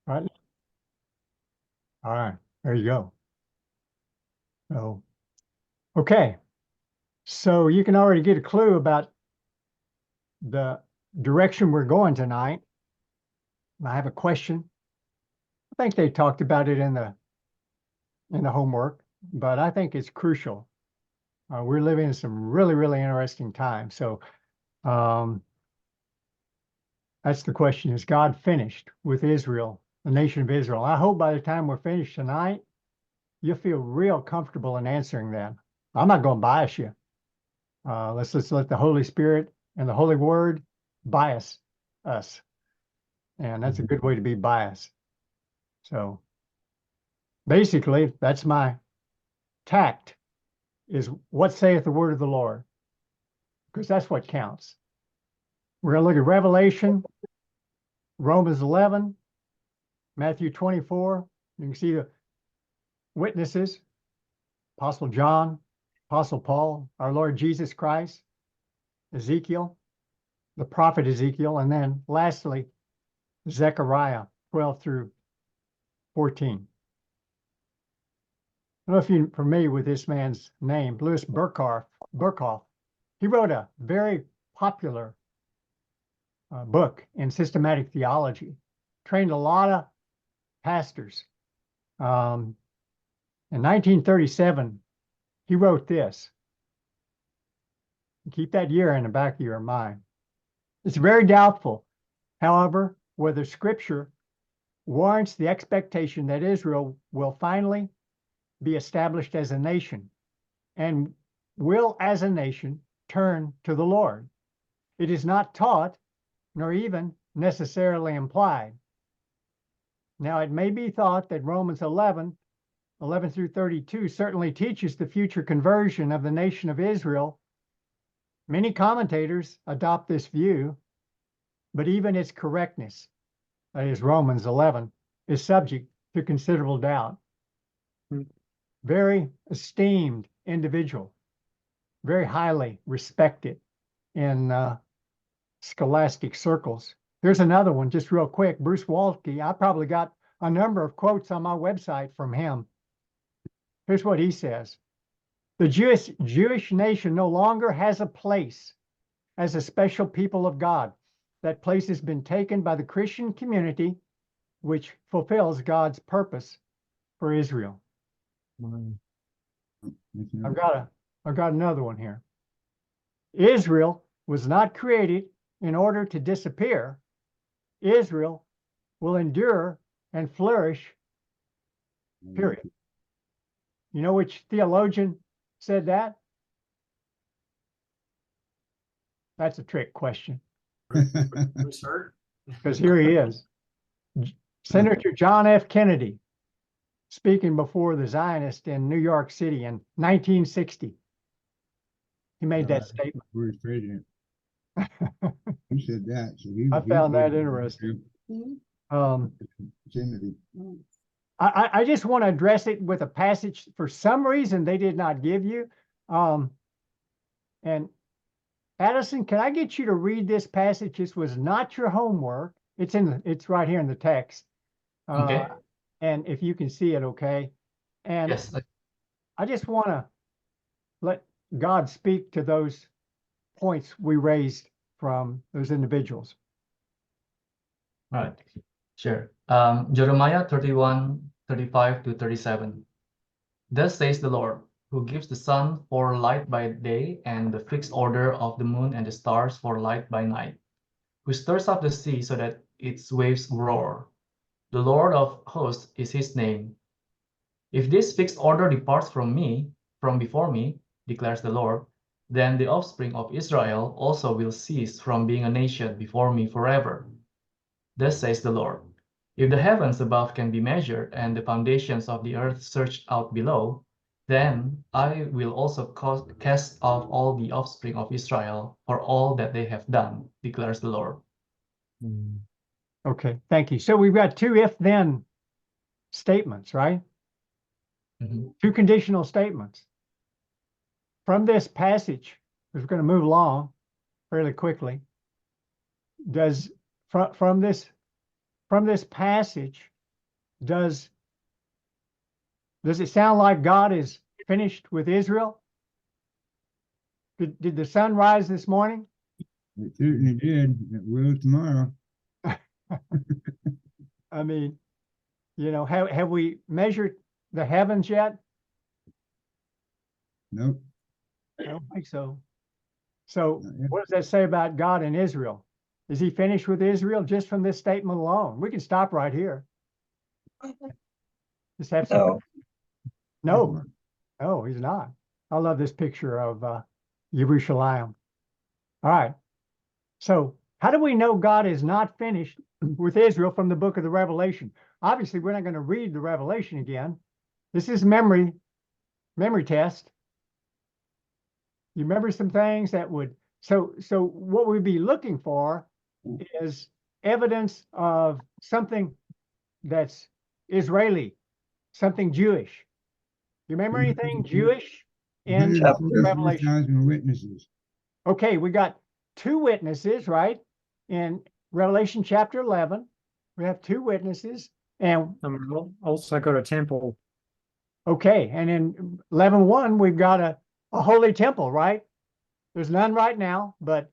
Right. All right. There you go. So, okay. So you can already get a clue about the direction we're going tonight. I have a question. I think they talked about it in the homework, but I think it's crucial. We're living in some really, really interesting times. So that's the question. Is God finished with Israel, the nation of Israel? I hope by the time we're finished tonight, you'll feel real comfortable in answering that. I'm not going to bias you. Let's let the Holy Spirit and the Holy Word bias us. And that's a good way to be biased. So basically, that's my tact, is what saith the word of the Lord, because that's what counts. We're going to look at Revelation, Romans 11, Matthew 24. You can see the witnesses, Apostle John, Apostle Paul, our Lord Jesus Christ, Ezekiel, the prophet Ezekiel, and then lastly, Zechariah 12 through 14. I don't know if you're familiar with this man's name, Louis Berkhoff. He wrote a very popular book in systematic theology, trained a lot of pastors. In 1937, he wrote this. Keep that year in the back of your mind. It's very doubtful, however, whether Scripture warrants the expectation that Israel will finally be established as a nation and will, as a nation, turn to the Lord. It is not taught, nor even necessarily implied. Now, it may be thought that Romans 11 through 32 certainly teaches the future conversion of the nation of Israel. Many commentators adopt this view, but even its correctness, that is Romans 11, is subject to considerable doubt. Very esteemed individual, very highly respected in scholastic circles. Here's another one, just real quick. Bruce Waltke. I probably got a number of quotes on my website from him. Here's what he says. The Jewish nation no longer has a place as a special people of God. That place has been taken by the Christian community, which fulfills God's purpose for Israel. I've got another one here. Israel was not created in order to disappear. Israel will endure and flourish, period. You know which theologian said that? That's a trick question. Because here he is. Senator John F. Kennedy, speaking before the Zionists in New York City in 1960. He made that statement. Where's president? He said that. So I found that interesting. I just want to address it with a passage. For some reason, they did not give you. And Addison, can I get you to read this passage? This was not your homework. It's right here in the text. Okay. And if you can see it, okay. And Yes. I just want to let God speak to those points we raised from those individuals. All right. Sure. Jeremiah 31, 35 to 37. Thus says the Lord, who gives the sun for light by day and the fixed order of the moon and the stars for light by night, who stirs up the sea so that its waves roar. The Lord of hosts is his name. If this fixed order departs from before me, declares the Lord, then the offspring of Israel also will cease from being a nation before me forever. Thus says the Lord, if the heavens above can be measured and the foundations of the earth searched out below, then I will also cast off all the offspring of Israel for all that they have done, declares the Lord. Okay, thank you. So we've got two if-then statements, right? Two conditional statements. From this passage, we're going to move along fairly quickly. From this passage, Does it sound like God is finished with Israel? Did the sun rise this morning? It certainly did. It will tomorrow. I mean, have we measured the heavens yet? Nope. I don't think so. So Not yet. what does that say about God and Israel? Is he finished with Israel just from this statement alone? We can stop right here. Just have some. No, no, he's not. I love this picture of Jerusalem. All right. So how do we know God is not finished with Israel from the book of the Revelation? Obviously, we're not going to read the Revelation again. This is memory test. You remember some things that would, so what we'd be looking for is evidence of something that's Israeli, something Jewish. You remember anything Jewish in Revelation? 144,000 witnesses. Okay, we got 2 witnesses, right? In Revelation chapter 11, we have 2 witnesses, and also got a temple. okay, and in 11:1, we've got a holy temple, right? There's none right now, but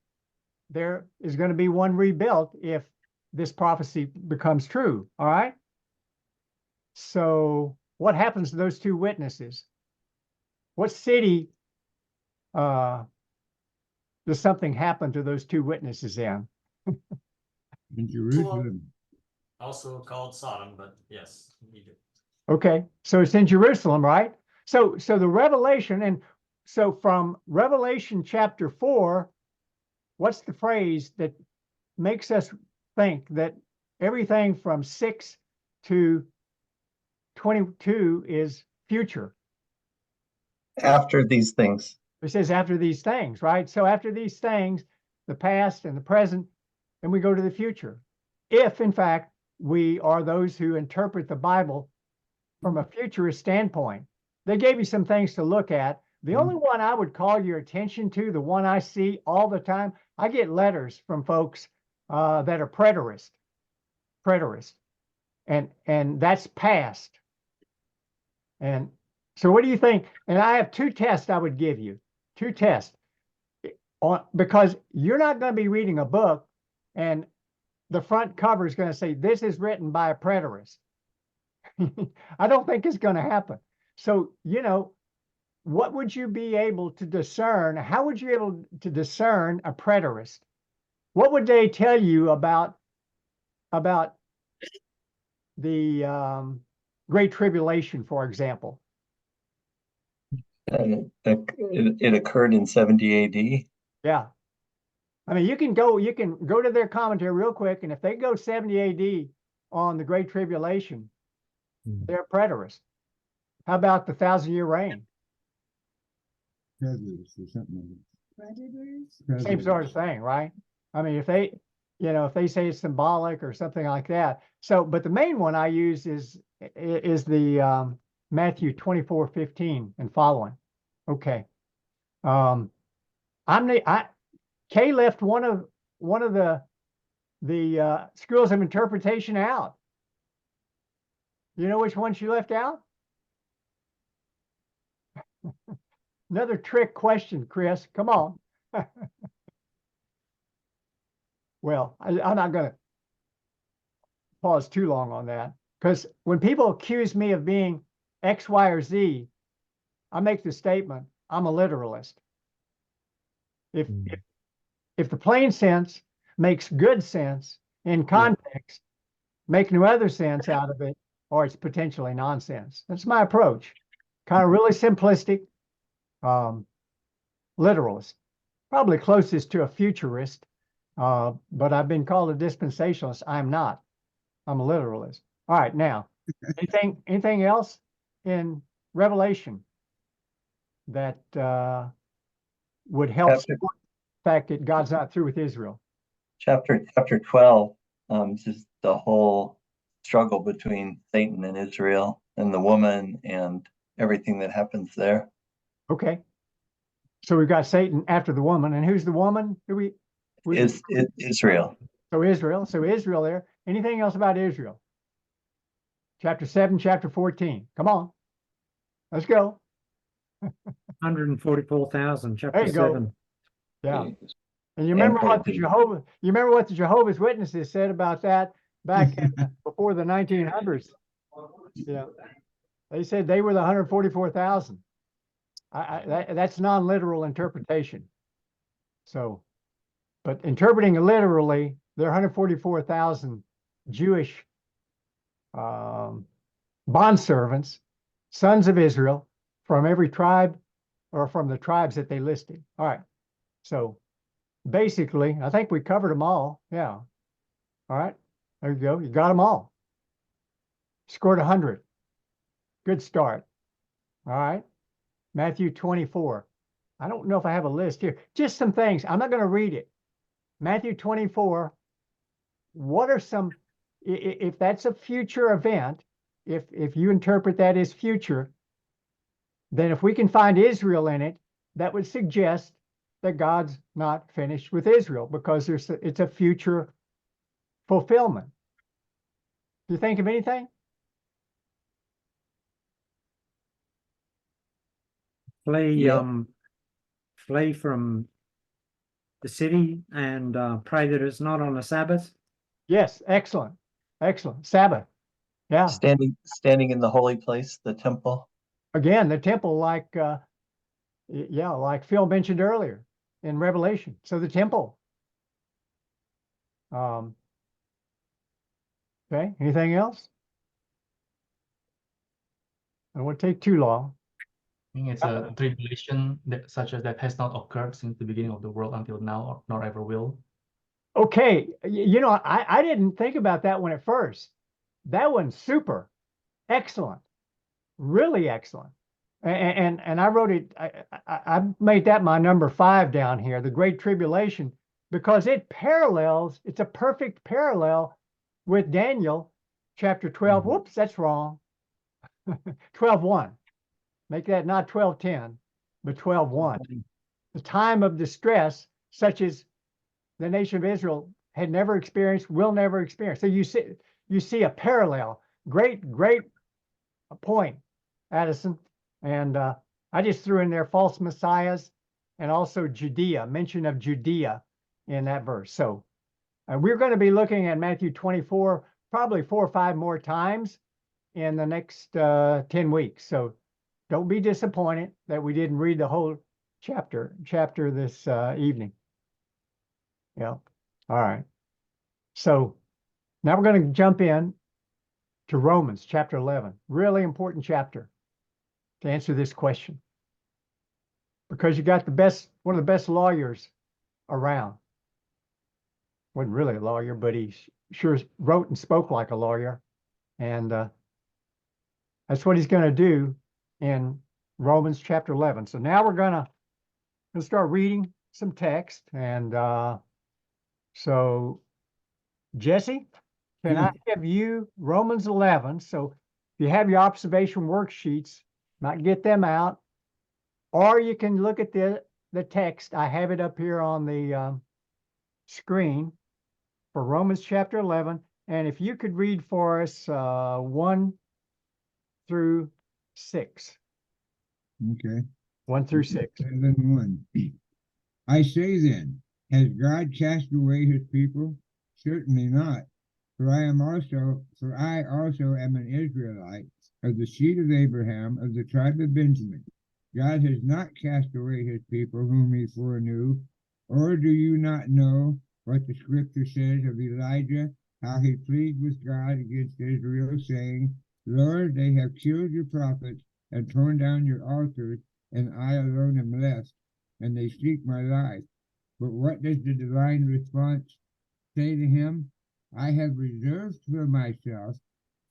there is going to be one rebuilt if this prophecy becomes true. All right. So what happens to those 2 witnesses? What city does something happen to those 2 witnesses in? In Jerusalem. Also called Sodom, but yes, Egypt. Okay, so it's in Jerusalem, right? So the Revelation, and so from Revelation chapter 4, what's the phrase that makes us think that everything from 6 to 22 is future? After these things. It says after these things, right? So after these things, the past and the present, and we go to the future. If, in fact, we are those who interpret the Bible from a futurist standpoint. They gave you some things to look at. The only one I would call your attention to, the one I see all the time, I get letters from folks that are preterist, and that's past. And so what do you think? And I have 2 tests I would give you, 2 tests, because you're not going to be reading a book and the front cover is going to say, this is written by a preterist. I don't think it's going to happen. So, what would you be able to discern? How would you be able to discern a preterist? What would they tell you about the Great Tribulation, for example? It occurred in 70 AD. Yeah. I mean, you can go to their commentary real quick, and if they go 70 AD on the Great Tribulation, they're preterists. How about the 1,000-year reign? Predators or something like that. Same sort of thing, right? I mean, if they say it's symbolic or something like that. So, but the main one I use is the Matthew 24:15 and following. Okay. Kay left one of the schools of interpretation out. You know which one she left out? Another trick question, Chris. Come on. Well, I'm not going to pause too long on that, because when people accuse me of being X, Y, or Z, I make the statement, I'm a literalist. If the plain sense makes good sense in context, make no other sense out of it, or it's potentially nonsense. That's my approach. Kind of really simplistic, literalist. Probably closest to a futurist, but I've been called a dispensationalist. I'm not. I'm a literalist. All right, now, anything else in Revelation that would help support the fact that God's not through with Israel? Chapter 12, this is the whole struggle between Satan and Israel and the woman and everything that happens there. Okay. So we've got Satan after the woman, and who's the woman? Is Israel. So Israel there. Anything else about Israel? Chapter 7, chapter 14. Come on. Let's go. 144,000, There chapter you go. 7. Yeah. Yeah. And you remember what the 14. you remember what the Jehovah's Witnesses said about that back before the 1900s? Yeah. They said they were the 144,000. That's non-literal interpretation. So, but interpreting it literally, there are 144,000 Jewish bondservants, sons of Israel, from every tribe or from the tribes that they listed. All right. So basically, I think we covered them all. Yeah. All right. There you go. You got them all. Scored 100. Good start. All right. Matthew 24. I don't know if I have a list here. Just some things. I'm not going to read it. Matthew 24. What are some, if that's a future event, if you interpret that as future, then if we can find Israel in it, that would suggest that God's not finished with Israel because it's a future fulfillment. Do you think of anything? Flee, Yeah. flee from the city and pray that it's not on a Sabbath. Yes, excellent. Excellent. Sabbath. Yeah. Standing in the holy place, the temple. Again, the temple, like yeah, like Phil mentioned earlier in Revelation. So the temple. Okay, anything else? I won't take too long. I think it's a tribulation that such as that has not occurred since the beginning of the world until now, nor ever will. Okay, you know, I didn't think about that one at first. That one's super, excellent, really excellent. And I wrote it, I made that my number 5 down here, the Great Tribulation, because it parallels, it's a perfect parallel with Daniel chapter 12. Whoops, that's wrong. 12:1. Make that not 12:10, but 12:1. The time of distress, such as the nation of Israel had never experienced, will never experience. So you see a parallel. Great point, Addison. And I just threw in there false messiahs and also Judea, mention of Judea in that verse. So we're going to be looking at Matthew 24 probably 4 or 5 more times in the next 10 weeks. So don't be disappointed that we didn't read the whole chapter this evening. Yeah. All right. So now we're going to jump in to Romans chapter 11. Really important chapter to answer this question. Because you got one of the best lawyers around. Wasn't really a lawyer, but he sure wrote and spoke like a lawyer. And that's what he's going to do in Romans chapter 11. So now we're going to start reading some text. And so, Jesse, can I have you Romans 11? So if you have your observation worksheets, might get them out. Or you can look at the text. I have it up here on the screen for Romans chapter 11. And if you could read for us 1 through 6. Okay. 1 through 6. 7:1. I say then, has God cast away his people? Certainly not. For I also am an Israelite of the seed of Abraham, of the tribe of Benjamin. God has not cast away his people whom he foreknew. Or do you not know what the scripture says of Elijah, how he pleaded with God against Israel, saying, Lord, they have killed your prophets and torn down your altars, and I alone am left, and they seek my life. But what does the divine response say to him? I have reserved for myself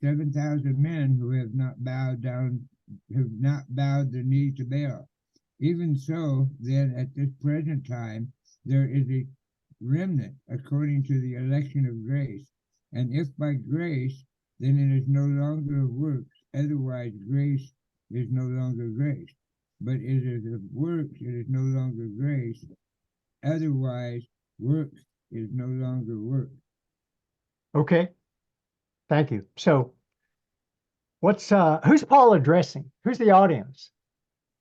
7,000 men who have not bowed the knee to Baal. Even so, then, at this present time, there is a remnant according to the election of grace. And if by grace, then it is no longer of works. Otherwise, grace is no longer grace. But it is of works, it is no longer grace. Otherwise, works is no longer work. Okay. Thank you. So who's Paul addressing? Who's the audience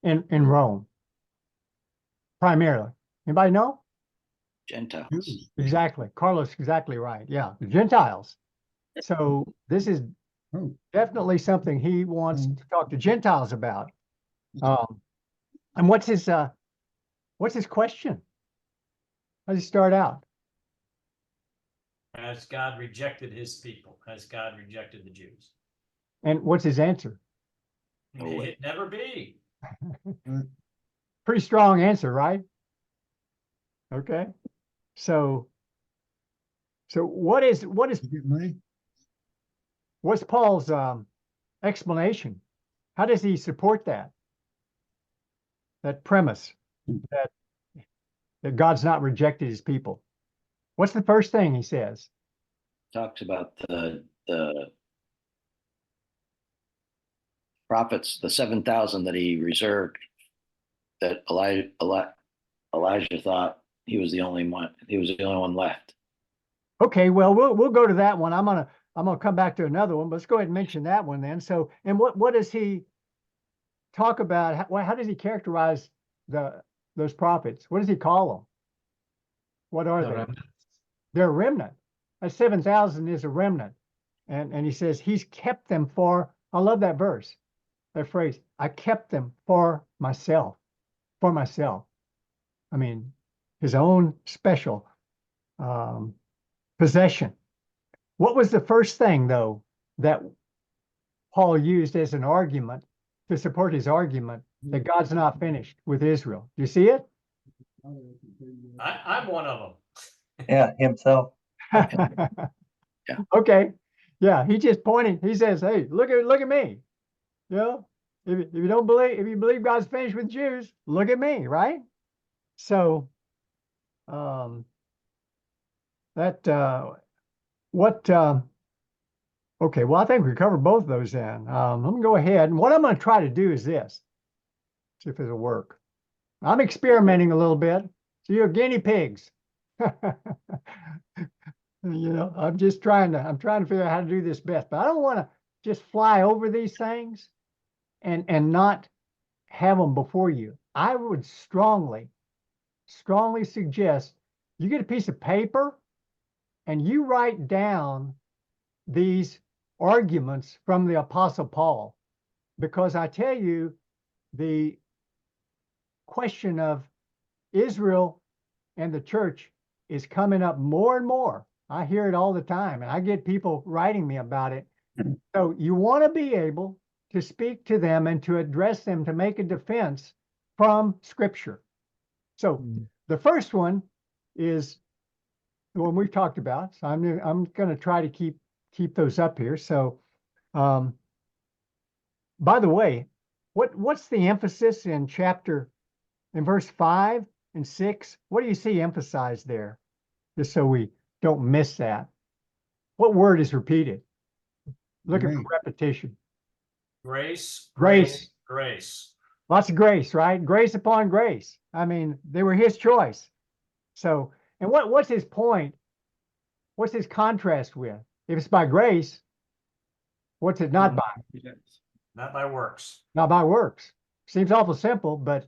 in Rome? Primarily. Anybody know? Gentiles. Jews. Exactly. Carlos, exactly right. Yeah, the Gentiles. So this is Oh, definitely something he wants to talk to Gentiles about. And what's his question? How does he start out? Has God rejected his people? Has God rejected the Jews? And what's his answer? No May way. it never be. Pretty strong answer, right? Okay. So what is you get money? what's Paul's explanation? How does he support that premise that God's not rejected his people? What's the first thing he says? Talks about the prophets, the 7,000 that he reserved, that Elijah thought he was the only one. He was the only one left. Okay, well, we'll go to that one. I'm gonna come back to another one, but let's go ahead and mention that one then. So, and what does he talk about? How does he characterize those prophets? What does he call them? What are The they? remnant. They're a remnant. That 7,000 is a remnant, and he says he's kept them for. I love that verse, that phrase. I kept them for myself, for myself. I mean, his own special possession. What was the first thing, though, that Paul used as an argument to support his argument that God's not finished with Israel? Do you see it? I'm one of them. Yeah, himself. Yeah. Okay. Yeah, he just pointed. He says, "Hey, look at me. You know, if you don't believe, if you believe God's finished with Jews, look at me, right?" So, okay, well, I think we covered both of those then. Let me go ahead. And what I'm going to try to do is this. See if it'll work. I'm experimenting a little bit. So you're guinea pigs. You know, I'm trying to figure out how to do this best, but I don't want to just fly over these things and not have them before you. I would strongly suggest you get a piece of paper and you write down these arguments from the Apostle Paul, because I tell you, the question of Israel and the church is coming up more and more. I hear it all the time, and I get people writing me about it. So you want to be able to speak to them and to address them, to make a defense from Scripture. So the first one is the one we've talked about. So I'm going to try to keep those up here. So, by the way, what's the emphasis in verse 5 and 6? What do you see emphasized there? Just so we don't miss that. What word is repeated? Looking for repetition. Grace, Grace. grace. Lots of grace, right? Grace upon grace. I mean, they were his choice. So, and what's his point? What's his contrast with? If it's by grace, what's it not by? Not by works. Not by works. Seems awful simple, but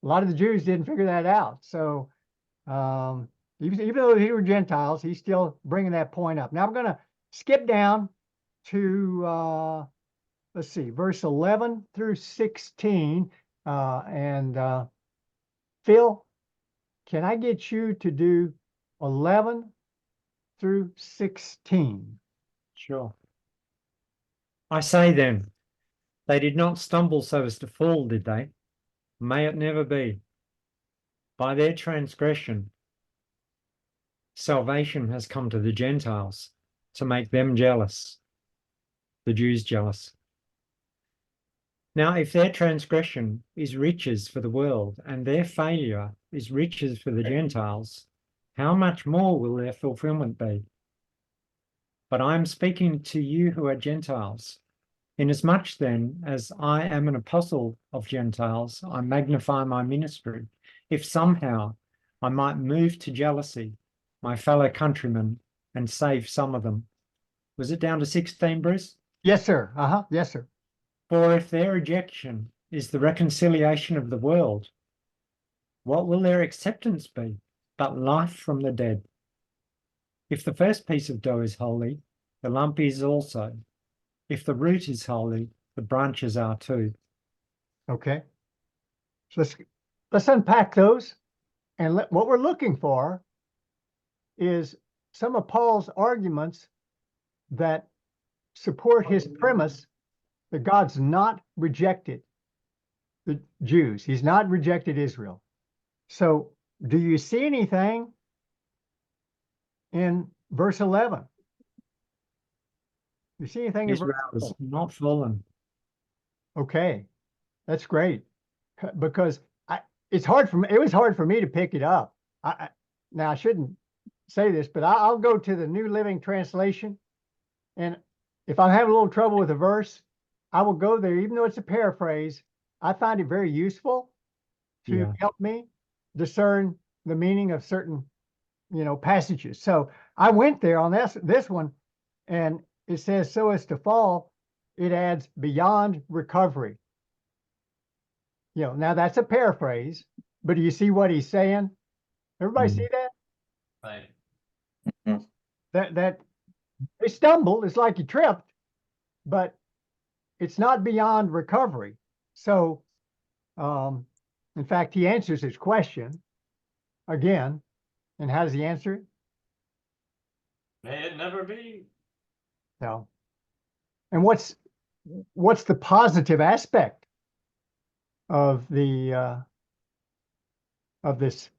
a lot of the Jews didn't figure that out. So, even though they were Gentiles, he's still bringing that point up. Now I'm going to skip down to, let's see, verse 11 through 16. Phil, can I get you to do 11 through 16? Sure. I say then, they did not stumble so as to fall, did they? May it never be. By their transgression, salvation has come to the Gentiles to make them jealous, the Jews jealous. Now, if their transgression is riches for the world and their failure is riches for the Gentiles, how much more will their fulfillment be? But I am speaking to you who are Gentiles. Inasmuch then as I am an apostle of Gentiles, I magnify my ministry, if somehow I might move to jealousy my fellow countrymen and save some of them. Was it down to 16, Bruce? Yes, sir. Yes, sir. For if their rejection is the reconciliation of the world, what will their acceptance be but life from the dead? If the first piece of dough is holy, the lump is also. If the root is holy, the branches are too. Okay. So let's unpack those. And what we're looking for is some of Paul's arguments that support his premise that God's not rejected the Jews. He's not rejected Israel. So do you see anything in verse 11? You see anything in verse Israel is 11? not fallen. Okay, that's great. Because it was hard for me to pick it up. Now I shouldn't say this, but I'll go to the New Living Translation. And if I'm having a little trouble with a verse, I will go there, even though it's a paraphrase. I find it very useful to help me discern the meaning of certain, passages. So I went there on this one, and it says, so as to fall, it adds beyond recovery. Now that's a paraphrase, but do you see what he's saying? Everybody see that? Right. That they stumbled, it's like you tripped, but it's not beyond recovery. So, in fact, he answers his question again. And how does he answer it? May it never be. No. And what's the positive aspect of the of this?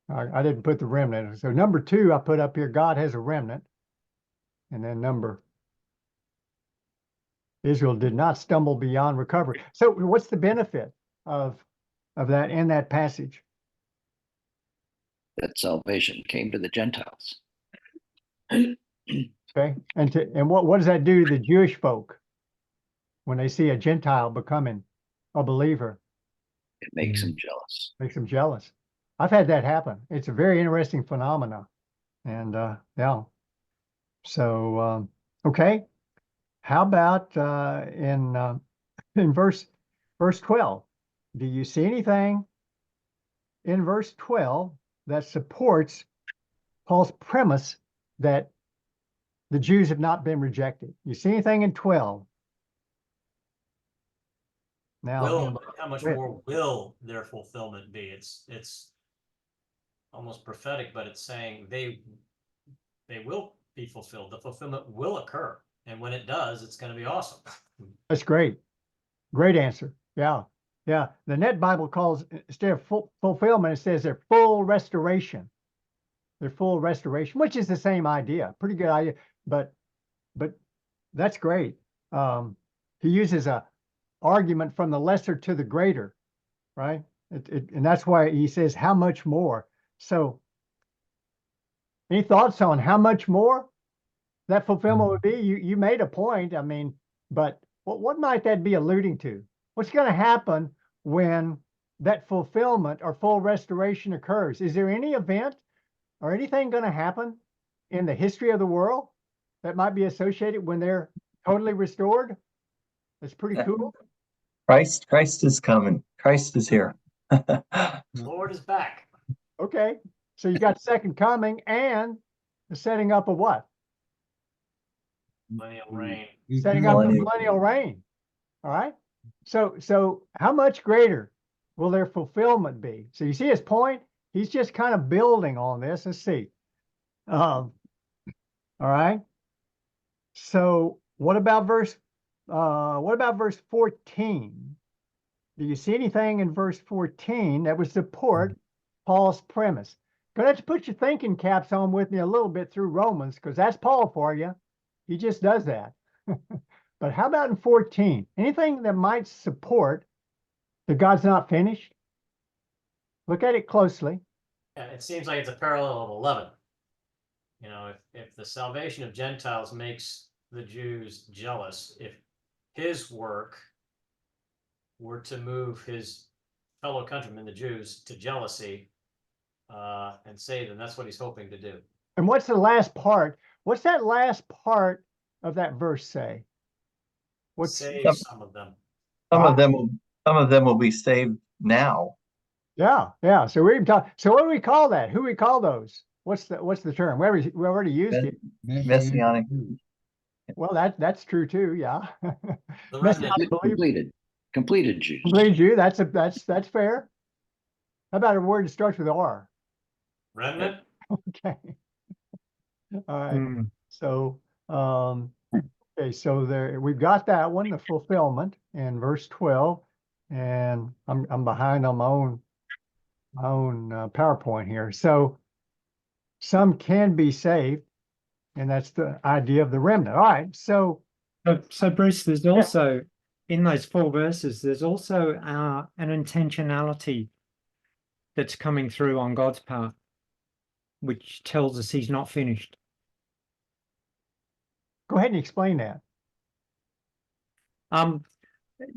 I didn't put the remnant. So number 2, I put up here, God has a remnant. And then Israel did not stumble beyond recovery. So what's the benefit of that in that passage? That salvation came to the Gentiles. Okay. And what does that do to the Jewish folk when they see a Gentile becoming a believer? It makes them jealous. Makes them jealous. I've had that happen. It's a very interesting phenomena. And yeah. So okay. How about in verse 12? Do you see anything in verse 12 that supports Paul's premise that the Jews have not been rejected? You see anything in 12? Now, How much more will their fulfillment be? It's almost prophetic, but it's saying they will be fulfilled. The fulfillment will occur. And when it does, it's going to be awesome. That's great. Great answer. Yeah. Yeah. The Net Bible calls, instead of fulfillment, it says their full restoration. Their full restoration, which is the same idea. Pretty good idea. But that's great. He uses a argument from the lesser to the greater, right? And that's why he says, how much more? So any thoughts on how much more that fulfillment would be? You made a point. I mean, but what might that be alluding to? What's going to happen when that fulfillment or full restoration occurs? Is there any event or anything going to happen in the history of the world that might be associated when they're totally restored? That's pretty cool. Christ is coming. Christ is here. Lord is back. Okay. So you got second coming and the setting up of what? Millennial reign. Setting up the millennial reign. All right. So how much greater will their fulfillment be? So you see his point? He's just kind of building on this. Let's see. All right. So what about verse 14? Do you see anything in verse 14 that would support Paul's premise? Gonna have to put your thinking caps on with me a little bit through Romans, because that's Paul for you. He just does that. But how about in 14? Anything that might support that God's not finished? Look at it closely. Yeah, it seems like it's a parallel of 11. If the salvation of Gentiles makes the Jews jealous, if his work were to move his fellow countrymen, the Jews, to jealousy and save them, that's what he's hoping to do. And what's the last part? What's that last part of that verse say? What's Save some of them. Some Ah. of them will be saved now. yeah. So we talk. So what do we call that? Who we call those? What's the term? We already used it. Messianic. Well, that's true too. Yeah. The Messianic remnant. believer. Completed Jews. Completed Jew. That's fair. How about a word that starts with R? Remnant. Okay. All right. Mm. So okay, so there we've got that one, the fulfillment in verse 12, and I'm behind on my own PowerPoint here. So some can be saved, and that's the idea of the remnant. All right, so So Bruce, there's also in those 4 verses, there's also an intentionality that's coming through on God's part, which tells us he's not finished. go ahead and explain that.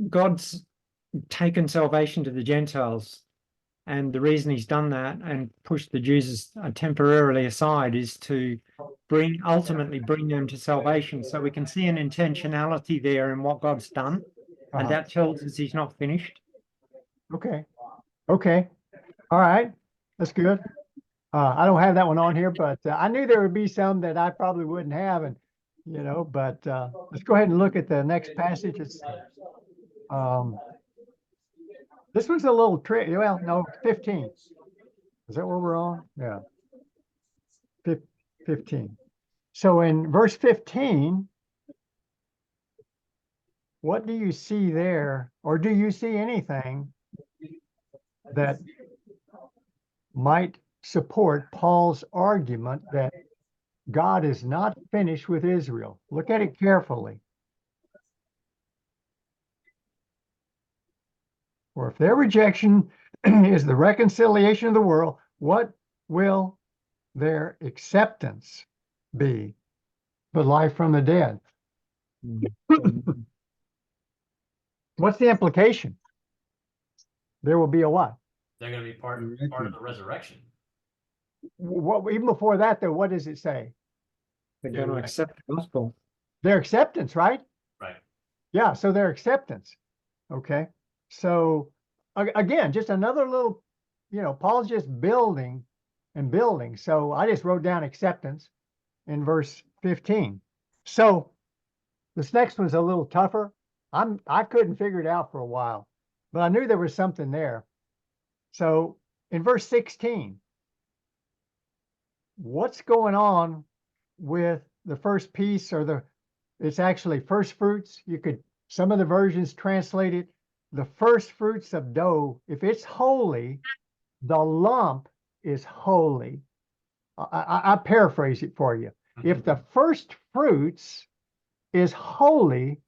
God's taken salvation to the Gentiles, and the reason he's done that and pushed the Jews temporarily aside is to ultimately bring them to salvation. So we can see an intentionality there in what God's done, and that tells us he's not finished. Okay. All right, that's good. I don't have that one on here, but I knew there would be some that I probably wouldn't have, and but let's go ahead and look at the next passage. It's this one's a little tricky. Well, no, 15. Is that where we're on? Yeah. 15. So in verse 15, what do you see there? Or do you see anything that might support Paul's argument that God is not finished with Israel? Look at it carefully. For if their rejection is the reconciliation of the world, what will their acceptance be but life from the dead? What's the implication? There will be a what? They're going to be part of the resurrection. What, even before that, though, what does it say? They're going to accept the gospel. Their acceptance, right? Right. Yeah, so their acceptance. Okay. So again, just another little, Paul's just building and building. So I just wrote down acceptance in verse 15. So this next one's a little tougher. I couldn't figure it out for a while, but I knew there was something there. So in verse 16, what's going on with the first piece, or it's actually first fruits? Some of the versions translate it, the first fruits of dough. If it's holy, the lump is holy. I paraphrase it for you. If the first fruits is holy,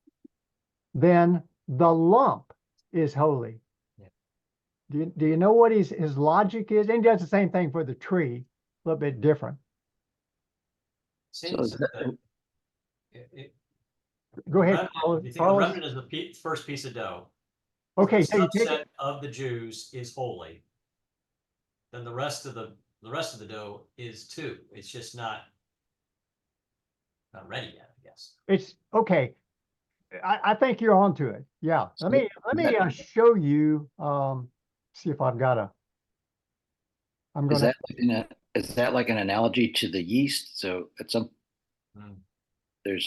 then the lump is holy. Yeah. Do you know what his logic is? And he does the same thing for the tree, a little bit different. Seems Go ahead. The remnant is the first piece of dough. Okay, the so you take subset of the Jews is holy. Then the rest of the dough is too. It's just not ready yet, I guess. It's okay. I think you're onto it. Yeah. Let me show you. See if I've got I'm going to. Is that like an analogy to the yeast? So at some there's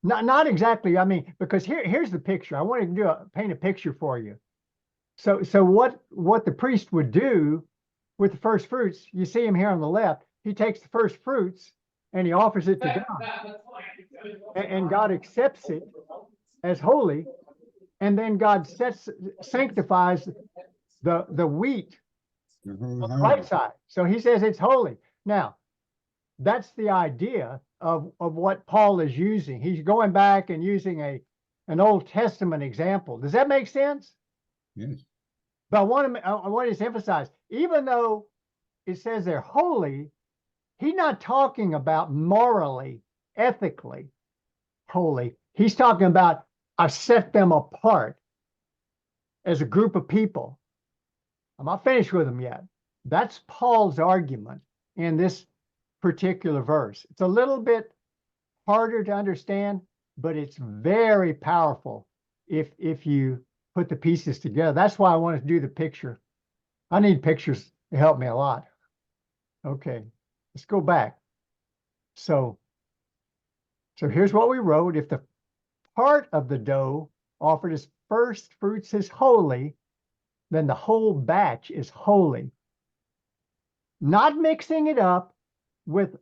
not exactly. I mean, because here's the picture. I wanted to paint a picture for you. So what the priest would do with the first fruits, you see him here on the left. He takes the first fruits and he offers it to God, and God accepts it as holy, and then God sanctifies the wheat on the right side. So he says it's holy. Now, that's the idea of what Paul is using. He's going back and using an Old Testament example. Does that make sense? Yes. But I want to emphasize, even though it says they're holy, he's not talking about morally, ethically holy. He's talking about I've set them apart as a group of people. I'm not finished with them yet. That's Paul's argument in this particular verse. It's a little bit harder to understand, but it's very powerful if you put the pieces together. That's why I wanted to do the picture. I need pictures to help me a lot. Okay, let's go back. So here's what we wrote. If the part of the dough offered as first fruits is holy, then the whole batch is holy. Not mixing it up with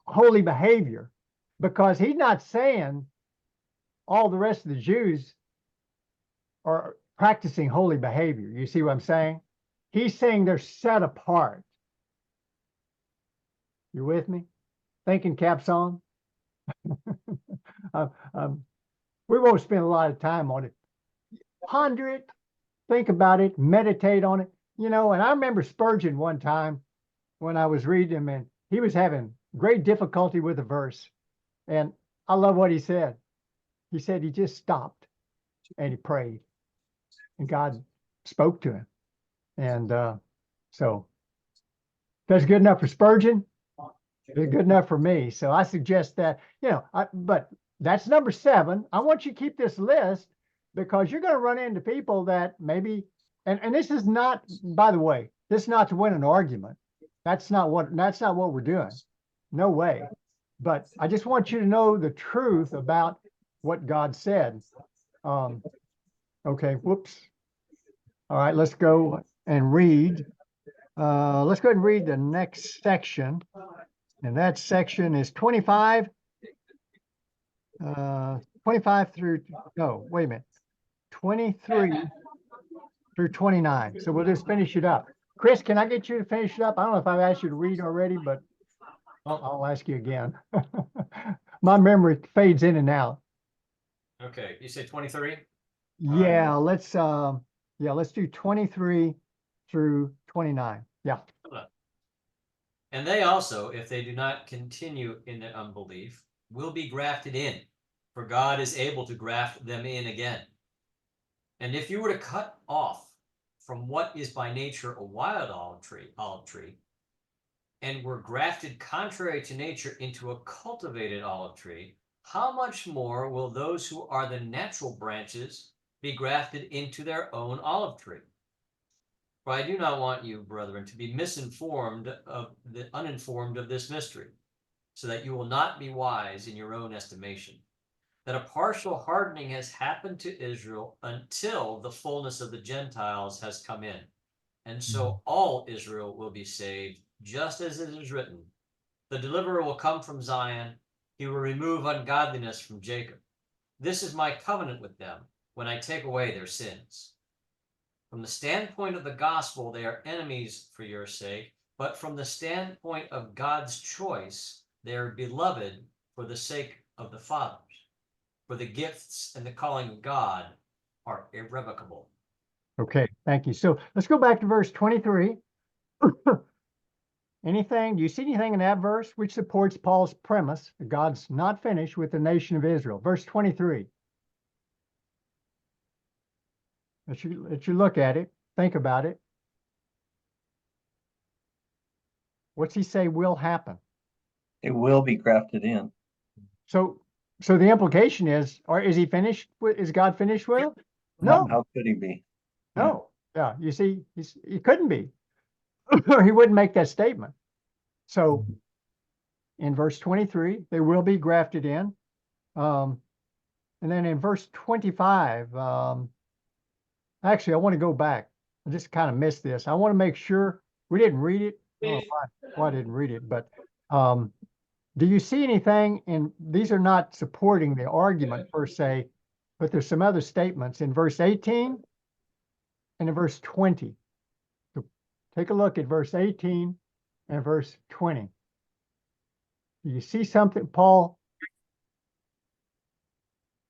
holy behavior, because he's not saying all the rest of the Jews are practicing holy behavior. You see what I'm saying? He's saying they're set apart. You with me? Thinking caps on? We won't spend a lot of time on it. Ponder it, think about it, meditate on it. You know, and I remember Spurgeon one time when I was reading him, and he was having great difficulty with a verse. And I love what he said. He said he just stopped and he prayed, and God spoke to him. And so that's good enough for Spurgeon. It's good enough for me. So I suggest that, you know, but that's number 7. I want you to keep this list, because you're going to run into people that maybe, and this is not, by the way, this is not to win an argument. That's not what we're doing. No way. But I just want you to know the truth about what God said. Okay, whoops. All right, let's go and read. Let's go ahead and read the next section. And that section is 25 through, no, wait a minute, 23 through 29. So we'll just finish it up. Chris, can I get you to finish it up? I don't know if I've asked you to read already, but I'll ask you again. My memory fades in and out. Okay, you say 23? Yeah, let's do 23 through 29. Yeah. And they also, if they do not continue in their unbelief, will be grafted in, for God is able to graft them in again. And if you were to cut off from what is by nature a wild olive tree, and were grafted contrary to nature into a cultivated olive tree, how much more will those who are the natural branches be grafted into their own olive tree? For I do not want you, brethren, to be uninformed of this mystery, so that you will not be wise in your own estimation, that a partial hardening has happened to Israel until the fullness of the Gentiles has come in. And so all Israel will be saved, just as it is written, the deliverer will come from Zion, he will remove ungodliness from Jacob. This is my covenant with them when I take away their sins. From the standpoint of the gospel, they are enemies for your sake, but from the standpoint of God's choice, they are beloved for the sake of the fathers. For the gifts and the calling of God are irrevocable. Okay, thank you. So let's go back to verse 23. Do you see anything in that verse which supports Paul's premise that God's not finished with the nation of Israel? Verse 23. Let you look at it, think about it. What's he say will happen? It will be grafted in. So the implication is, or is he finished with, is God finished with? No. How could he be? No. Yeah, you see, he couldn't be. Or he wouldn't make that statement. So in verse 23, they will be grafted in. And then in verse 25, actually, I want to go back. I just kind of missed this. I want to make sure we didn't read it. I don't know why I didn't read it, but do you see anything in, these are not supporting the argument per se, but there's some other statements in verse 18 and in verse 20. So take a look at verse 18 and verse 20. Do you see something, Paul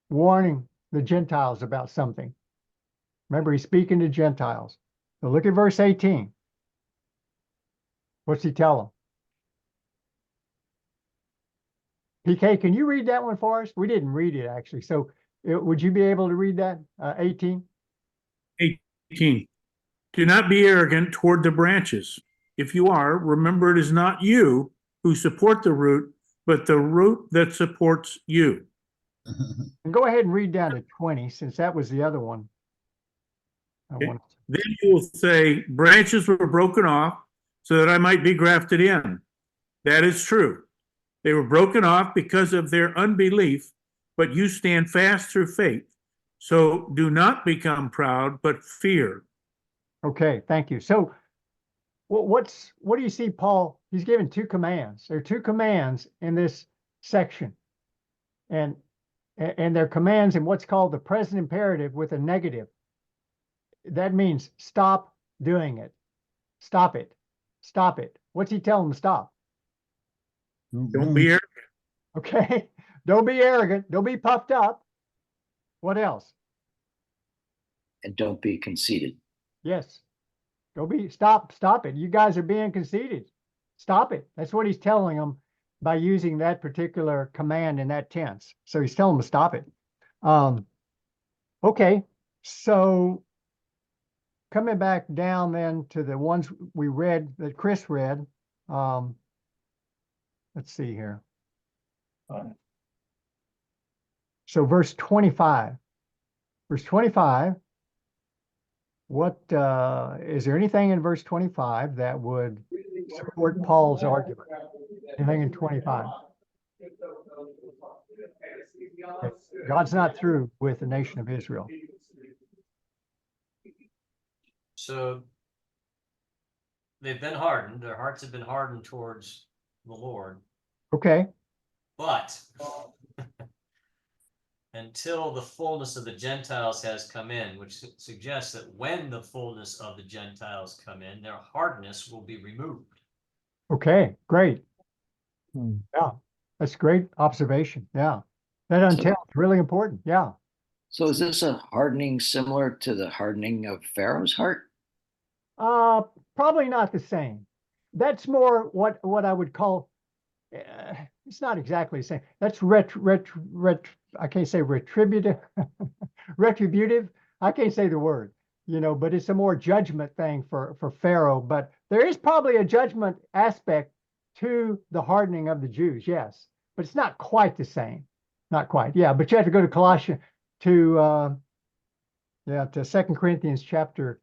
warning the Gentiles about something? Remember, he's speaking to Gentiles. So look at verse 18. What's he tell them? PK, can you read that one for us? We didn't read it, actually. So would you be able to read that, 18? 18. Do not be arrogant toward the branches. If you are, remember it is not you who support the root, but the root that supports you. And go ahead and read down to 20, since that was the other one. Okay. Then you will say, branches were broken off so that I might be grafted in. That is true. They were broken off because of their unbelief, but you stand fast through faith. So do not become proud, but fear. Okay, thank you. So what do you see, Paul? He's given two commands. There are two commands in this section. And they're commands in what's called the present imperative with a negative. That means stop doing it. Stop it. Stop it. What's he telling them to stop? Don't be arrogant. Okay. Don't be arrogant. Don't be puffed up. What else? And don't be conceited. Yes. Stop it. You guys are being conceited. Stop it. That's what he's telling them by using that particular command in that tense. So he's telling them to stop it. Okay. So coming back down then to the ones we read that Chris read. Let's see here. So verse 25. Verse 25. What is there anything in verse 25 that would support Paul's argument? Anything in 25? God's not through with the nation of Israel. So they've been hardened. Their hearts have been hardened towards the Lord. Okay. But until the fullness of the Gentiles has come in, which suggests that when the fullness of the Gentiles come in, their hardness will be removed. Okay, great. Yeah, that's great observation. Yeah. That until is really important. Yeah. So is this a hardening similar to the hardening of Pharaoh's heart? Probably not the same. That's more what I would call, it's not exactly the same. That's I can't say retributive, retributive. I can't say the word, but it's a more judgment thing for Pharaoh. But there is probably a judgment aspect to the hardening of the Jews, yes, but it's not quite the same. Not quite. Yeah, but you have to go to Colossians to 2 Corinthians chapter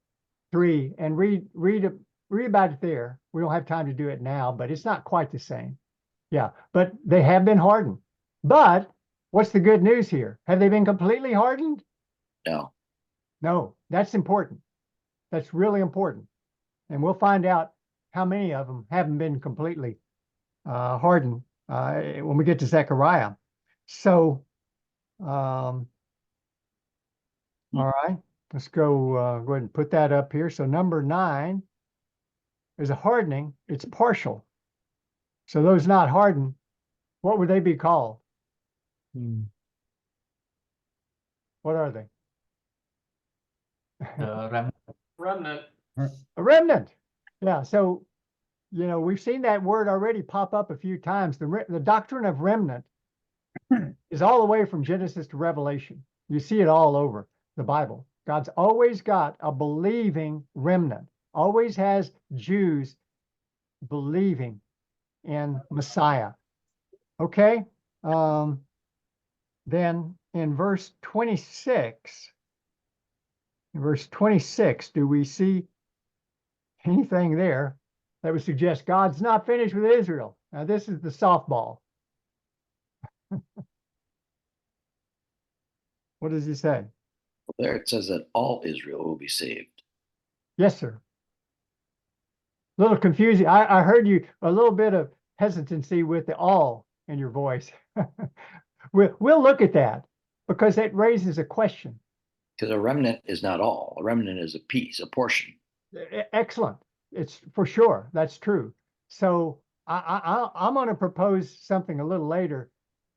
3 and read about it there. We don't have time to do it now, but it's not quite the same. Yeah, but they have been hardened. But what's the good news here? Have they been completely hardened? No. No, that's important. That's really important. And we'll find out how many of them haven't been completely hardened when we get to Zechariah. So, all right, let's go ahead and put that up here. So number 9 is a hardening. It's partial. So those not hardened, what would they be called? What are they? The Remnant. A remnant. Yeah. So, we've seen that word already pop up a few times. The doctrine of remnant is all the way from Genesis to Revelation. You see it all over the Bible. God's always got a believing remnant, always has Jews believing in Messiah. Okay. Then in verse 26, do we see anything there that would suggest God's not finished with Israel? Now, this is the softball. What does he say? There it says that all Israel will be saved. Yes, sir. A little confusing. I heard you a little bit of hesitancy with the all in your voice. We'll look at that because that raises a question. Because a remnant is not all. A remnant is a piece, a portion. Excellent. It's for sure. That's true. So I'm going to propose something a little later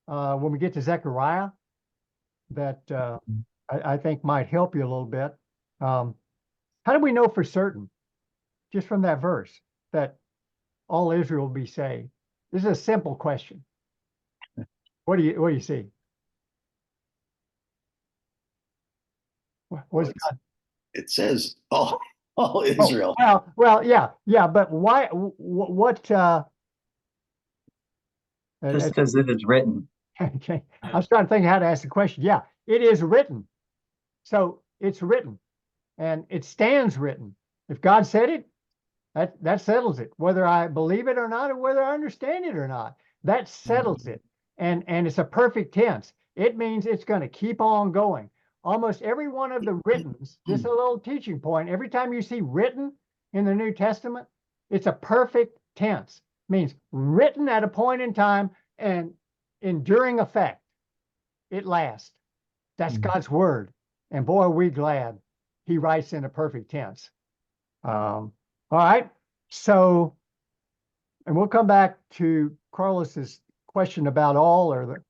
when we get to Zechariah that I think might help you a little bit. How do we know for certain, just from that verse, that all Israel will be saved? This is a simple question. What do you see? What's God? It says all Israel. Well, yeah, but why? What? Just because it is written. Okay, I was trying to think how to ask the question. Yeah, it is written. So it's written and it stands written. If God said it, that settles it. Whether I believe it or not, or whether I understand it or not, that settles it. And it's a perfect tense. It means it's going to keep on going. Almost every one of the writtens, just a little teaching point, every time you see written in the New Testament, it's a perfect tense. It means written at a point in time and enduring effect. It lasts. That's God's word. And boy, are we glad he writes in a perfect tense. All right. So, and we'll come back to Carlos's question about all or the,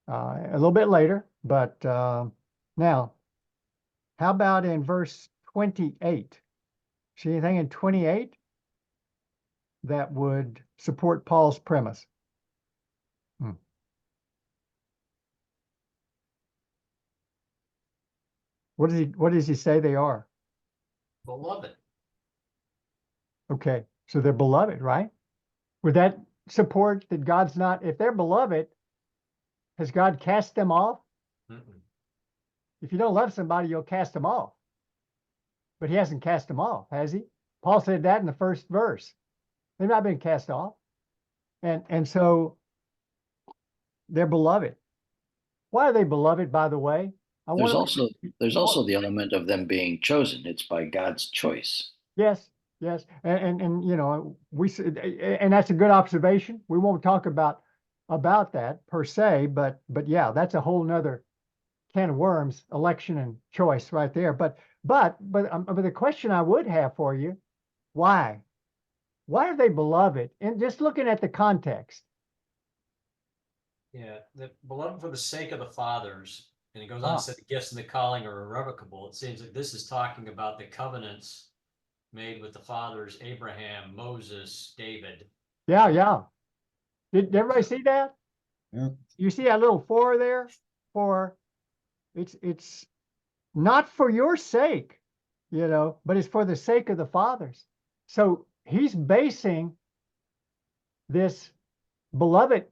a little bit later. But now, how about in verse 28? See anything in 28 that would support Paul's premise? What does he say they are? Beloved. Okay, so they're beloved, right? Would that support that God's not, if they're beloved, has God cast them off? Mm-mm. If you don't love somebody, you'll cast them off. But he hasn't cast them off, has he? Paul said that in the first verse. They've not been cast off. And so they're beloved. Why are they beloved, by the way? There's also the element of them being chosen. It's by God's choice. Yes, yes. And you know, and that's a good observation. We won't talk about that per se, but yeah, that's a whole nother can of worms, election and choice right there. But the question I would have for you, why? Why are they beloved? And just looking at the context. Yeah, the beloved for the sake of the fathers. And he goes on to say the gifts and the calling are irrevocable. It seems like this is talking about the covenants made with the fathers, Abraham, Moses, David. Yeah, yeah. Did everybody see that? Yeah. You see that little 4 there? For it's not for your sake, you know, but it's for the sake of the fathers. So he's basing this beloved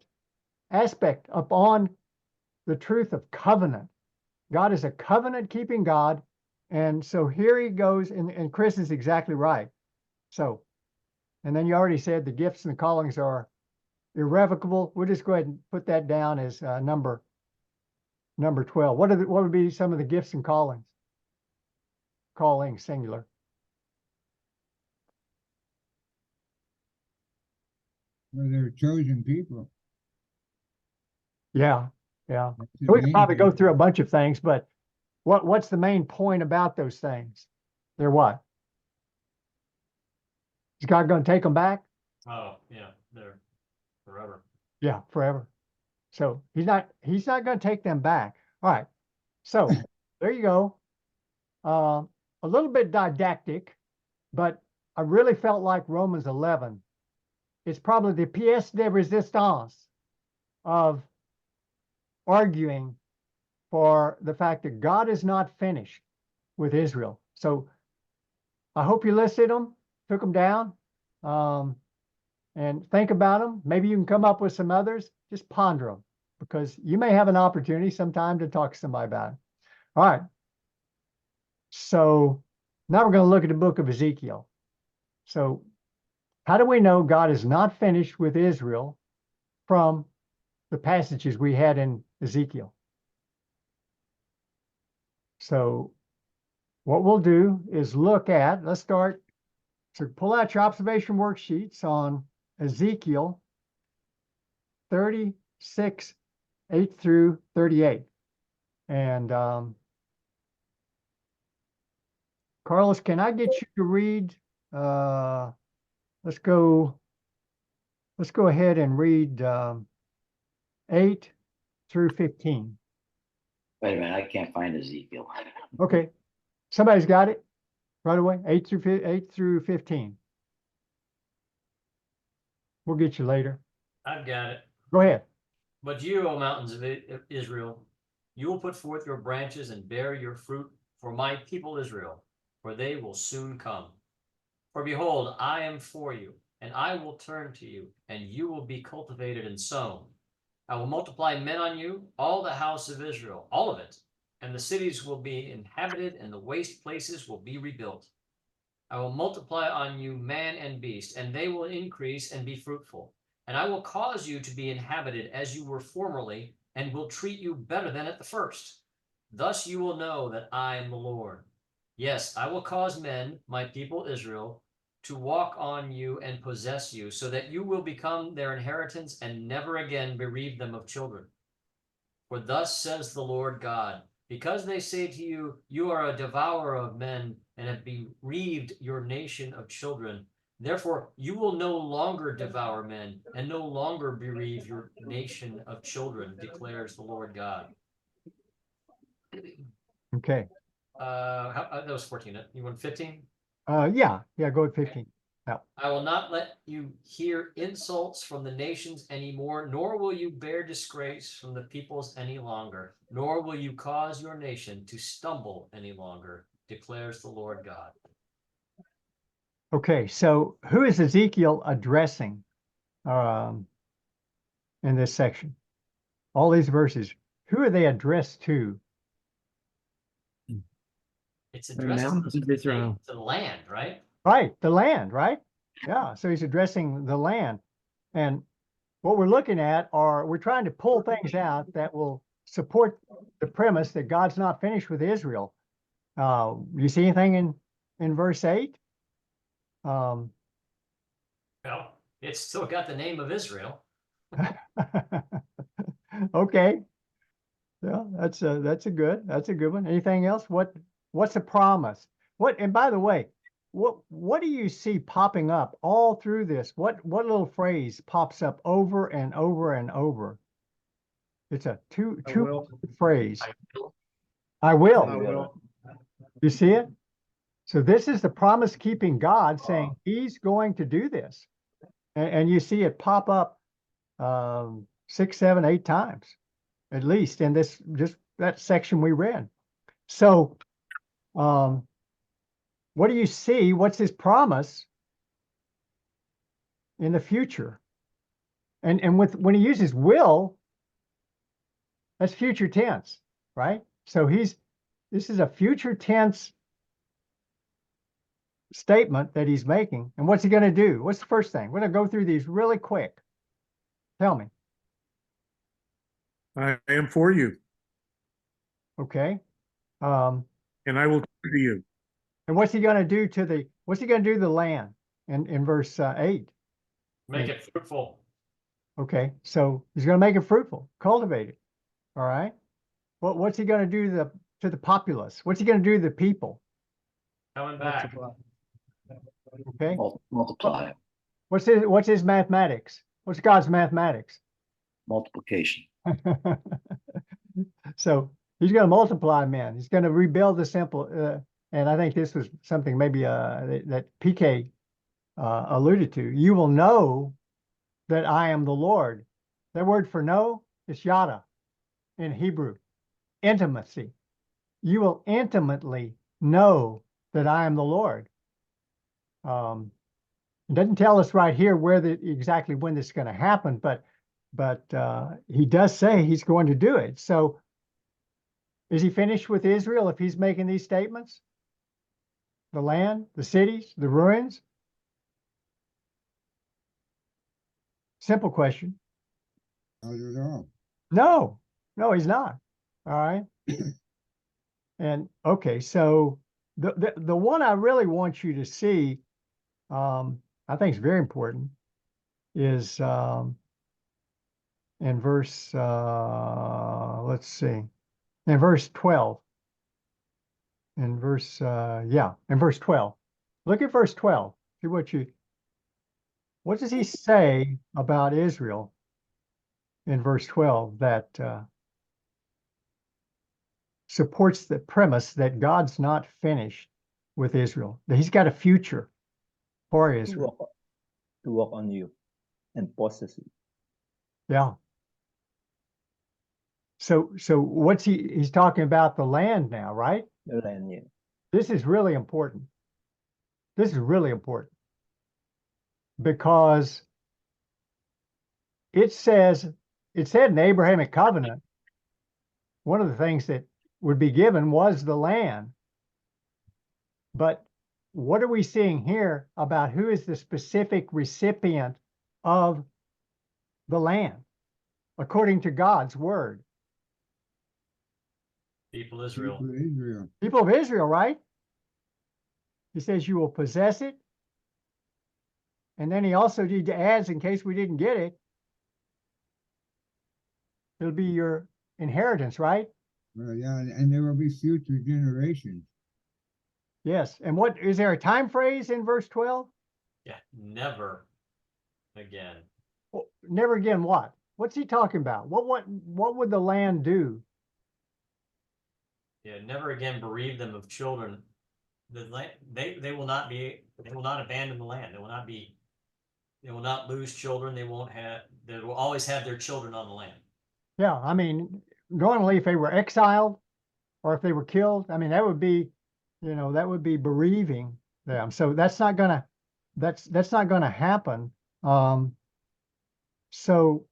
aspect upon the truth of covenant. God is a covenant keeping God. And so here he goes, and Chris is exactly right. So, and then you already said the gifts and the callings are irrevocable. We'll just go ahead and put that down as number 12. What would be some of the gifts and callings? Calling singular. Well, they're chosen people. Yeah, yeah. That's the We could main probably go thing. through a bunch of things, but what's the main point about those things? They're what? Is God going to take them back? Oh, yeah, they're forever. Yeah, forever. So he's not going to take them back. All right. So there you go. A little bit didactic, but I really felt like Romans 11. It's probably the pièce de résistance of arguing for the fact that God is not finished with Israel. So I hope you listed them, took them down, and think about them. Maybe you can come up with some others. Just ponder them, because you may have an opportunity sometime to talk to somebody about it. All right. So now we're going to look at the book of Ezekiel. So how do we know God is not finished with Israel from the passages we had in Ezekiel? So what we'll do is let's start. So pull out your observation worksheets on Ezekiel 36, 8 through 38. And Carlos, can I get you to read? Let's go ahead and read 8 through 15. Wait a minute, I can't find Ezekiel. Okay, somebody's got it right away. 8 through 15. We'll get you later. I've got it. Go ahead. But you, O mountains of Israel, you will put forth your branches and bear your fruit for my people Israel, for they will soon come. For behold, I am for you, and I will turn to you, and you will be cultivated and sown. I will multiply men on you, all the house of Israel, all of it, and the cities will be inhabited, and the waste places will be rebuilt. I will multiply on you man and beast, and they will increase and be fruitful. And I will cause you to be inhabited as you were formerly, and will treat you better than at the first. Thus you will know that I am the Lord. Yes, I will cause men, my people Israel, to walk on you and possess you, so that you will become their inheritance and never again bereave them of children. For thus says the Lord God, because they say to you, you are a devourer of men and have bereaved your nation of children, therefore you will no longer devour men and no longer bereave your nation of children, declares the Lord God. Okay. That was 14. You want 15? Yeah, go with 15. I will not let you hear insults from the nations anymore, nor will you bear disgrace from the peoples any longer, nor will you cause your nation to stumble any longer, declares the Lord God. Okay, so who is Ezekiel addressing in this section? All these verses, who are they addressed to? It's The addressed mountains of Israel. to the land, right? Right, the land, right? Yeah, so he's addressing the land. And what we're looking at we're trying to pull things out that will support the premise that God's not finished with Israel. You see anything in verse 8? Well, it's still got the name of Israel. Okay. Yeah, that's a good one. Anything else? What's the promise? And by the way, what do you see popping up all through this? What little phrase pops up over and over and over? It's a two phrase. I will. I will. You see it? So this is the promise keeping God saying he's going to do this. And you see it pop up 6, 7, 8 times, at least in this just that section we read. So what do you see? What's his promise in the future? And when he uses will, that's future tense, right? So this is a future tense statement that he's making. And what's he going to do? What's the first thing? We're going to go through these really quick. Tell me. I am for you, Okay. and I will turn to you. And what's he going to do to the land in verse 8? Make it fruitful. Okay. So he's going to make it fruitful, cultivate it. All right. What's he going to do to the populace? What's he going to do to the people? Coming back. Okay. Multiply. What's his mathematics? What's God's mathematics? Multiplication. So he's going to multiply men. He's going to rebuild the temple. And I think this was something maybe that PK alluded to. You will know that I am the Lord. That word for know is yada in Hebrew, intimacy. You will intimately know that I am the Lord. It doesn't tell us right here exactly when this is going to happen, but he does say he's going to do it. So is he finished with Israel if he's making these statements? The land, the cities, the ruins? Simple question. Not at all. No, he's not. All right. And okay, so the one I really want you to see, I think is very important, is in verse let's see, in verse 12. In verse 12. Look at verse 12. See what does he say about Israel in verse 12 that supports the premise that God's not finished with Israel, that he's got a future for Israel. To walk on you and possess it. Yeah. So what's he's talking about the land now, right? The land, yeah. This is really important. This is really important because it says it said in the Abrahamic covenant, one of the things that would be given was the land. But what are we seeing here about who is the specific recipient of the land according to God's word? People Israel. People of Israel. People of Israel, right? He says you will possess it. And then he also adds, in case we didn't get it, it'll be your inheritance, right? Well, yeah, and there will be future generations. Yes. And what is there a time phrase in verse 12? Yeah, never again. Well, never again what? What's he talking about? What would the land do? Yeah, never again bereave them of children. The land, they will not abandon the land. They will not lose children. They will always have their children on the land. Yeah, I mean, normally if they were exiled or if they were killed, I mean, that would be, that would be bereaving them. So that's not gonna happen. So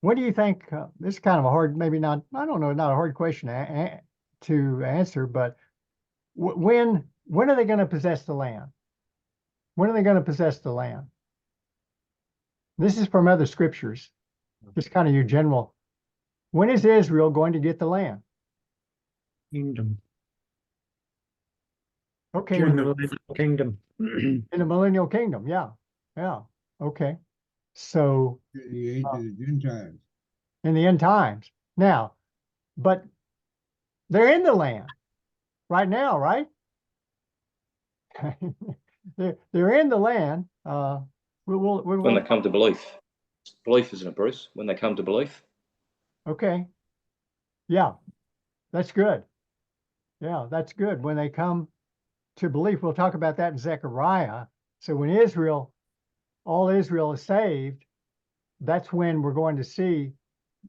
what do you think? This is kind of a hard, maybe not, I don't know, not a hard question to answer, but when are they going to possess the land? When are they going to possess the land? This is from other scriptures, just kind of your general. When is Israel going to get the land? Kingdom. Okay, During the millennial kingdom. in the millennial kingdom, yeah, okay. So The age of the Gentiles. in the end times, now, but they're in the land right now, right? they're in the land. When they come to belief. Belief, isn't it, Bruce? When they come to belief. Okay. Yeah, that's good. Yeah, that's good. When they come to belief, we'll talk about that in Zechariah. So when all Israel is saved, that's when we're going to see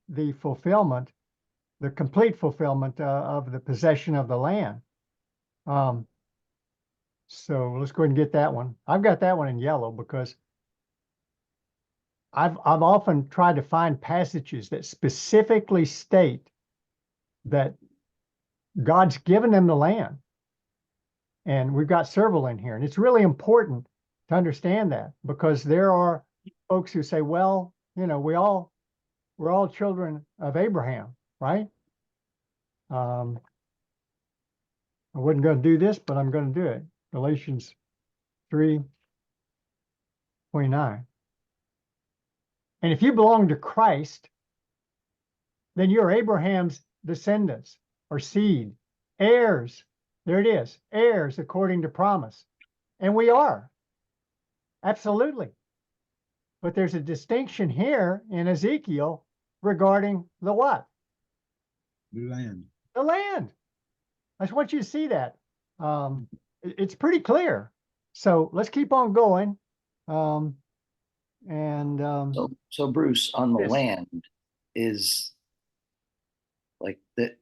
the fulfillment, the complete fulfillment of the possession of the land. So let's go ahead and get that one. I've got that one in yellow because I've often tried to find passages that specifically state that God's given them the land. And we've got several in here. And it's really important to understand that because there are folks who say, well, we're all children of Abraham, right? I wasn't going to do this, but I'm going to do it. Galatians 3:29. And if you belong to Christ, then you're Abraham's descendants or seed, heirs. There it is, heirs according to promise. And we are. Absolutely. But there's a distinction here in Ezekiel regarding the what? The land. The land. I just want you to see that. It's pretty clear. So let's keep on going. So Bruce, on the Yes. land is like that.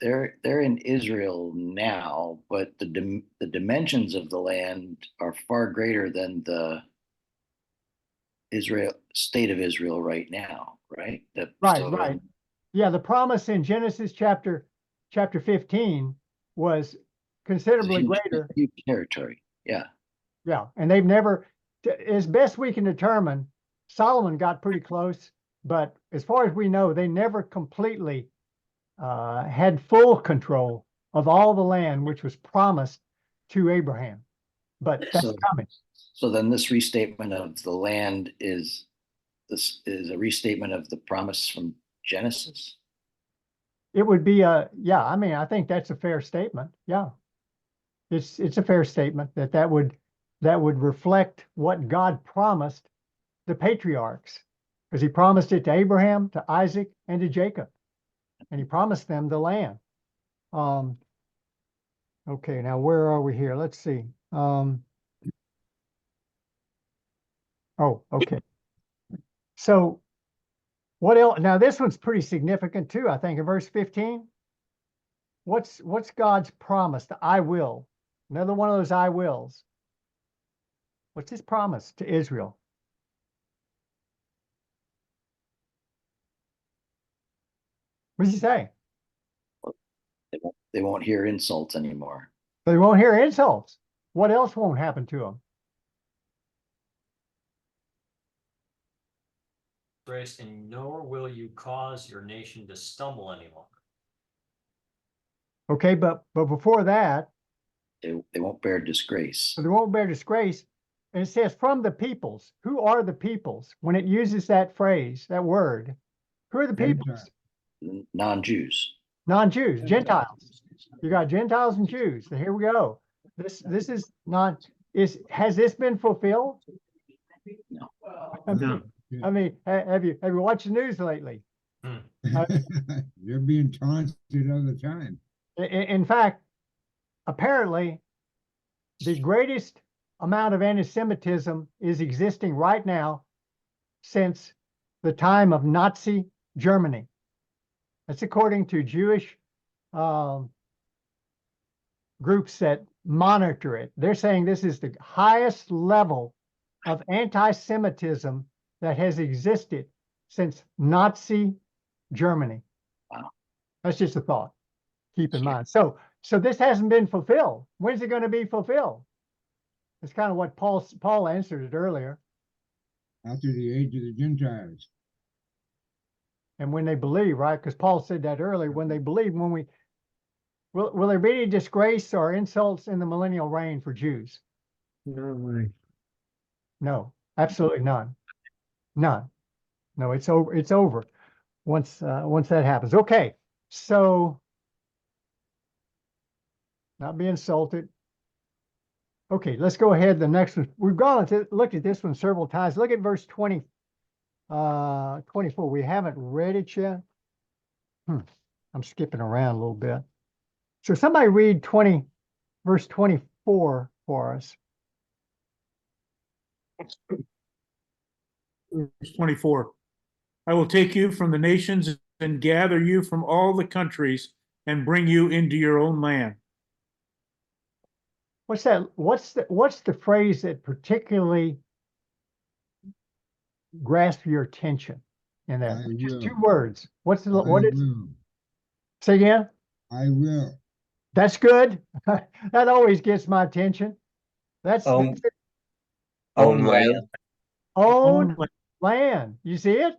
They're in Israel now, but the dimensions of the land are far greater than the state of Israel right now, right? Right. Yeah, the promise in Genesis chapter 15 was considerably greater. Huge territory. Yeah. Yeah, and they've never, as best we can determine, Solomon got pretty close, but as far as we know, they never completely had full control of all the land which was promised to Abraham. But that's coming. So then this restatement of the land is a restatement of the promise from Genesis? It would be I mean, I think that's a fair statement. Yeah. It's a fair statement that would reflect what God promised the patriarchs, because he promised it to Abraham, to Isaac, and to Jacob. And he promised them the land. Okay, now where are we here? Let's see. Okay. So what else? Now this one's pretty significant too, I think, in verse 15. What's God's promise? The I will. Another one of those I wills. What's his promise to Israel? What does he say? They won't hear insults anymore. They won't hear insults. What else won't happen to them? Grace, and nor will you cause your nation to stumble any longer. Okay, but before that, They won't bear disgrace. they won't bear disgrace. And it says from the peoples. Who are the peoples? When it uses that phrase, that word, who are the peoples? Non-Jews. Non-Jews, Gentiles. You got Gentiles and Jews. So here we go. This is not has this been fulfilled? No. I mean, have you watched the news lately? They're being taunted all the time. In fact, apparently, the greatest amount of anti-Semitism is existing right now since the time of Nazi Germany. That's according to Jewish groups that monitor it. They're saying this is the highest level of anti-Semitism that has existed since Nazi Germany. Wow. That's just a thought. Keep in mind. So this hasn't been fulfilled. When's it going to be fulfilled? It's kind of what Paul answered it earlier. After the age of the Gentiles. And when they believe, right? Because Paul said that earlier. When they believe, will there be any disgrace or insults in the millennial reign for Jews? No way. No, absolutely none. None. No, it's over. It's over once that happens. Okay, so not be insulted. Okay, let's go ahead. The next one. We've gone to look at this one several times. Look at verse 24. We haven't read it yet. I'm skipping around a little bit. So somebody read verse 24 for us. Verse 24. I will take you from the nations and gather you from all the countries and bring you into your own land. What's that? What's the phrase that particularly grasps your attention in that? Just two words. What is? Will. Say again. I will. That's good. That always gets my attention. That's Own own land. Own land. You see it?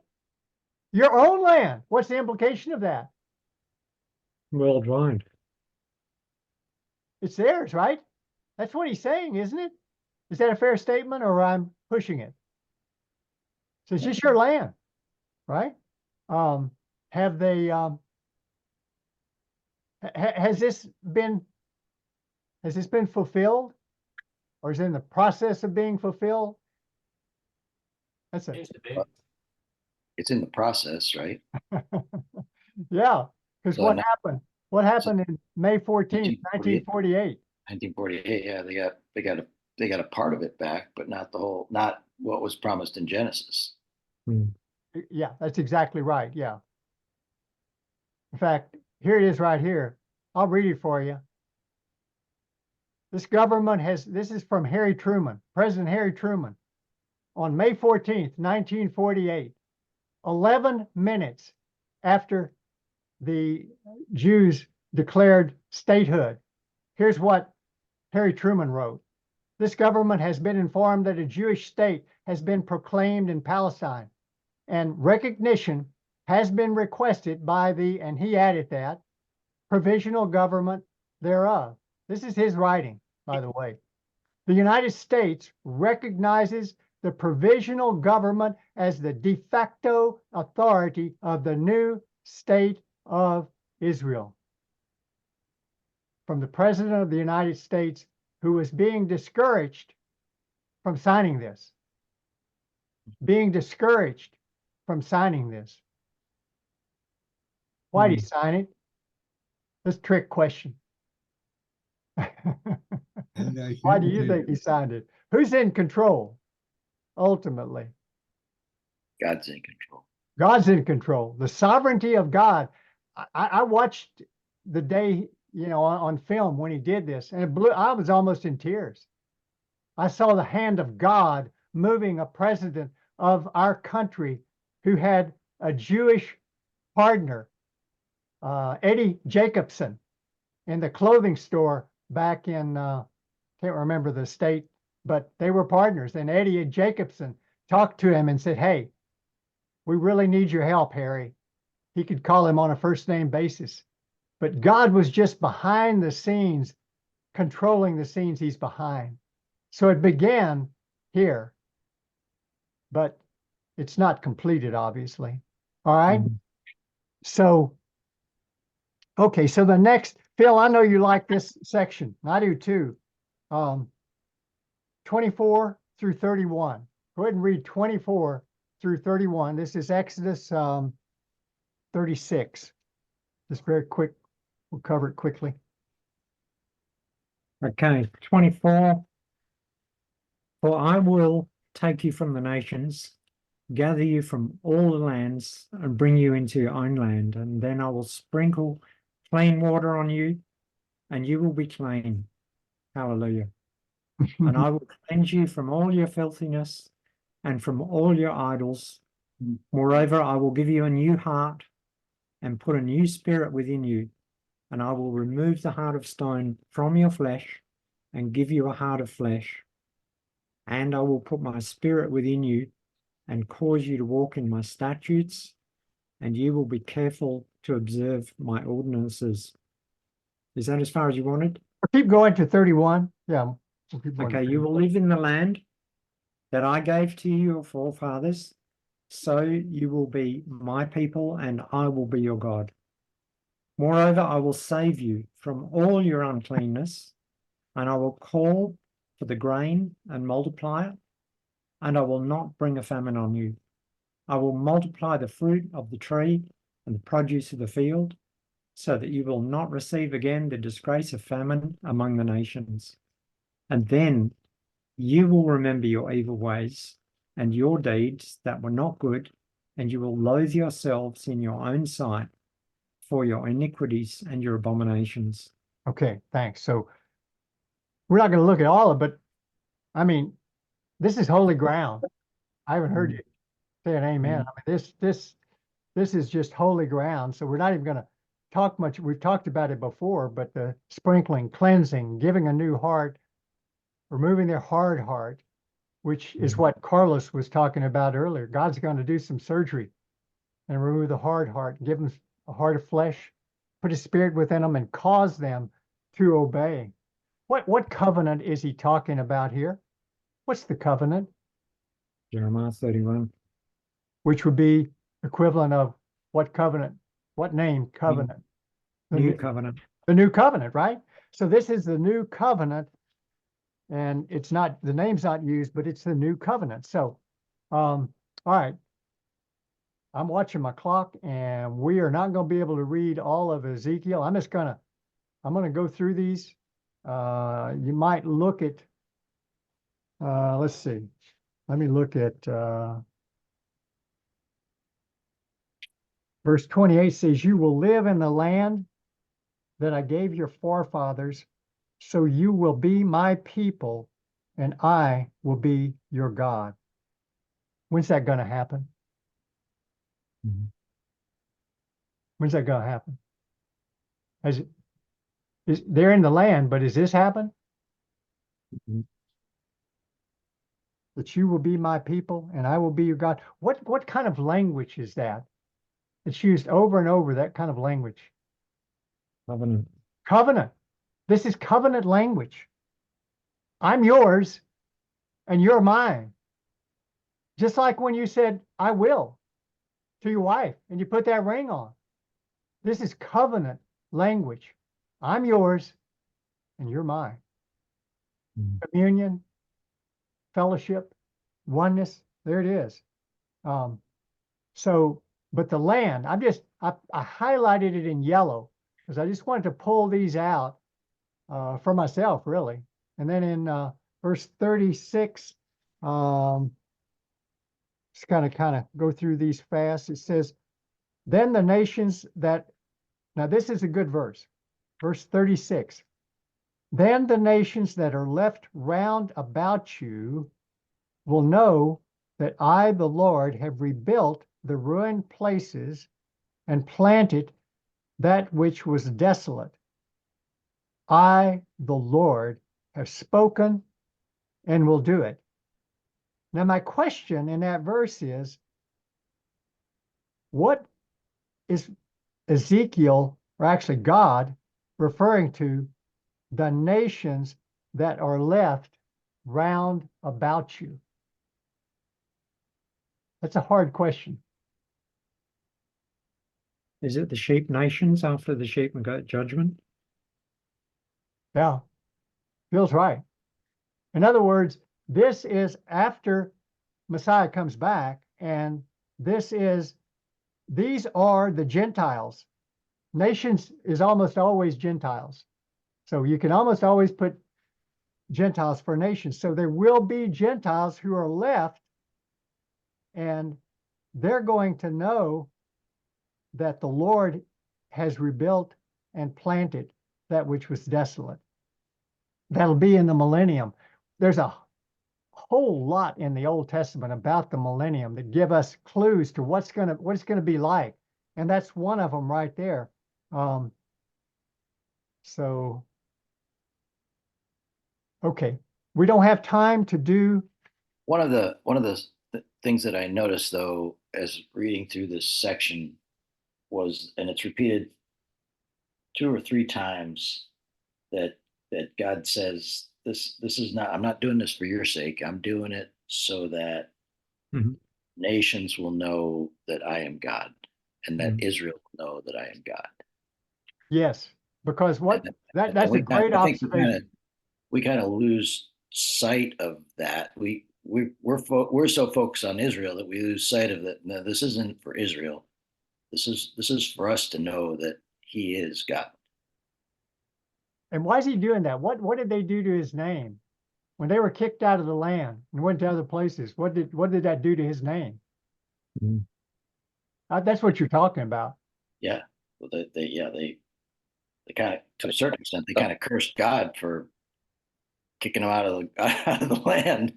Your own land. What's the implication of that? Worldwide. It's theirs, right? That's what he's saying, isn't it? Is that a fair statement, or I'm pushing it? So it's just your land, right? Have they? Has this been fulfilled, or is it in the process of being fulfilled? That's it. It's in the process, right? Yeah, because So what now- happened? What happened in May 14th, 1948? 1948. Yeah, they got a part of it back, but not the whole. Not what was promised in Genesis. Yeah, that's exactly right. Yeah. In fact, here it is right here. I'll read it for you. This government this is from Harry Truman, President Harry Truman, on May 14th, 1948, 11 minutes after the Jews declared statehood. Here's what Harry Truman wrote. This government has been informed that a Jewish state has been proclaimed in Palestine, and recognition has been requested by and he added that, provisional government thereof. This is his writing, by the way. The United States recognizes the provisional government as the de facto authority of the new state of Israel. From the President of the United States, who was being discouraged from signing this. Being discouraged from signing this. Why did he sign it? That's a trick question. Why do you think he signed it? Who's in control? Ultimately, God's in control. God's in control. The sovereignty of God. I watched the day, on film when he did this, and I was almost in tears. I saw the hand of God moving a president of our country who had a Jewish partner Eddie Jacobson in the clothing store back in, can't remember the state, but they were partners. And Eddie Jacobson talked to him and said, hey, we really need your help, Harry. He could call him on a first name basis. But God was just behind the scenes, controlling the scenes he's behind. So it began here, but it's not completed, obviously. All right. So, okay. So the next, Phil, I know you like this section. I do too. 24 through 31. Go ahead and read 24 through 31. This is Exodus 36. Just very quick. We'll cover it quickly. Okay, 24. For I will take you from the nations, gather you from all the lands, and bring you into your own land, and then I will sprinkle clean water on you, and you will be clean. Hallelujah. And I will cleanse you from all your filthiness and from all your idols. Moreover, I will give you a new heart and put a new spirit within you, and I will remove the heart of stone from your flesh and give you a heart of flesh. And I will put my spirit within you and cause you to walk in my statutes, and you will be careful to observe my ordinances. Is that as far as you wanted? Keep going to 31. Yeah. We'll keep going. Okay, you will live in the land that I gave to your forefathers, so you will be my people and I will be your God. Moreover, I will save you from all your uncleanness, and I will call for the grain and multiply it, and I will not bring a famine on you. I will multiply the fruit of the tree and the produce of the field, so that you will not receive again the disgrace of famine among the nations. And then you will remember your evil ways and your deeds that were not good, and you will loathe yourselves in your own sight for your iniquities and your abominations. Okay, thanks. So we're not going to look at all of it, but I mean, this is holy ground. I haven't heard you say an amen. I mean, this is just holy ground. So we're not even going to talk much. We've talked about it before, but the sprinkling, cleansing, giving a new heart, removing their hard heart, which is what Carlos was talking about earlier. God's going to do some surgery and remove the hard heart, give them a heart of flesh, put his spirit within them and cause them to obey. What covenant is he talking about here? What's the covenant? Jeremiah 31. Which would be equivalent of what covenant? What name? Covenant. New covenant. The new covenant, right? So this is the new covenant, and it's not, the name's not used, but it's the new covenant. So, all right. I'm watching my clock, and we are not going to be able to read all of Ezekiel. I'm going to go through these. You might look at, let's see. Let me look at, verse 28 says, you will live in the land that I gave your forefathers, so you will be my people, and I will be your God. When's that going to happen? When's that going to happen? They're in the land, but has this happened? That you will be my people and I will be your God. What kind of language is that? It's used over and over, that kind of language. Covenant. Covenant. This is covenant language. I'm yours and you're mine. Just like when you said, I will to your wife and you put that ring on. This is covenant language. I'm yours and you're mine. Communion, fellowship, oneness, there it is. But the land, I highlighted it in yellow because I just wanted to pull these out for myself, really. And then in verse 36, just kind of go through these fast. It says, then the nations that, now this is a good verse, verse 36. Then the nations that are left round about you will know that I, the Lord, have rebuilt the ruined places and planted that which was desolate. I, the Lord, have spoken and will do it. Now, my question in that verse is, what is Ezekiel, or actually God, referring to the nations that are left round about you? That's a hard question. Is it the sheep nations after the sheep and goat judgment? Yeah, feels right. In other words, this is after Messiah comes back, and these are the Gentiles. Nations is almost always Gentiles. So you can almost always put Gentiles for nations. So there will be Gentiles who are left, and they're going to know that the Lord has rebuilt and planted that which was desolate. That'll be in the millennium. There's a whole lot in the Old Testament about the millennium that give us clues to what it's gonna be like, and that's one of them right there. So okay, we don't have time to do. One of the things that I noticed though, as reading through this section, was, and it's repeated 2 or 3 times, that God says, this is not, I'm not doing this for your sake. I'm doing it so that nations will know that I am God, and that Israel will know that I am God. Yes, because that's a great observation. We kind of lose sight of that. We're so focused on Israel that we lose sight of that. No, this isn't for Israel. This is for us to know that He is God. And why is He doing that? What did they do to His name when they were kicked out of the land and went to other places? What did that do to His name? That's what you're talking about. Yeah, well, they kind of, to a certain extent, they kind of cursed God for kicking them out of the land.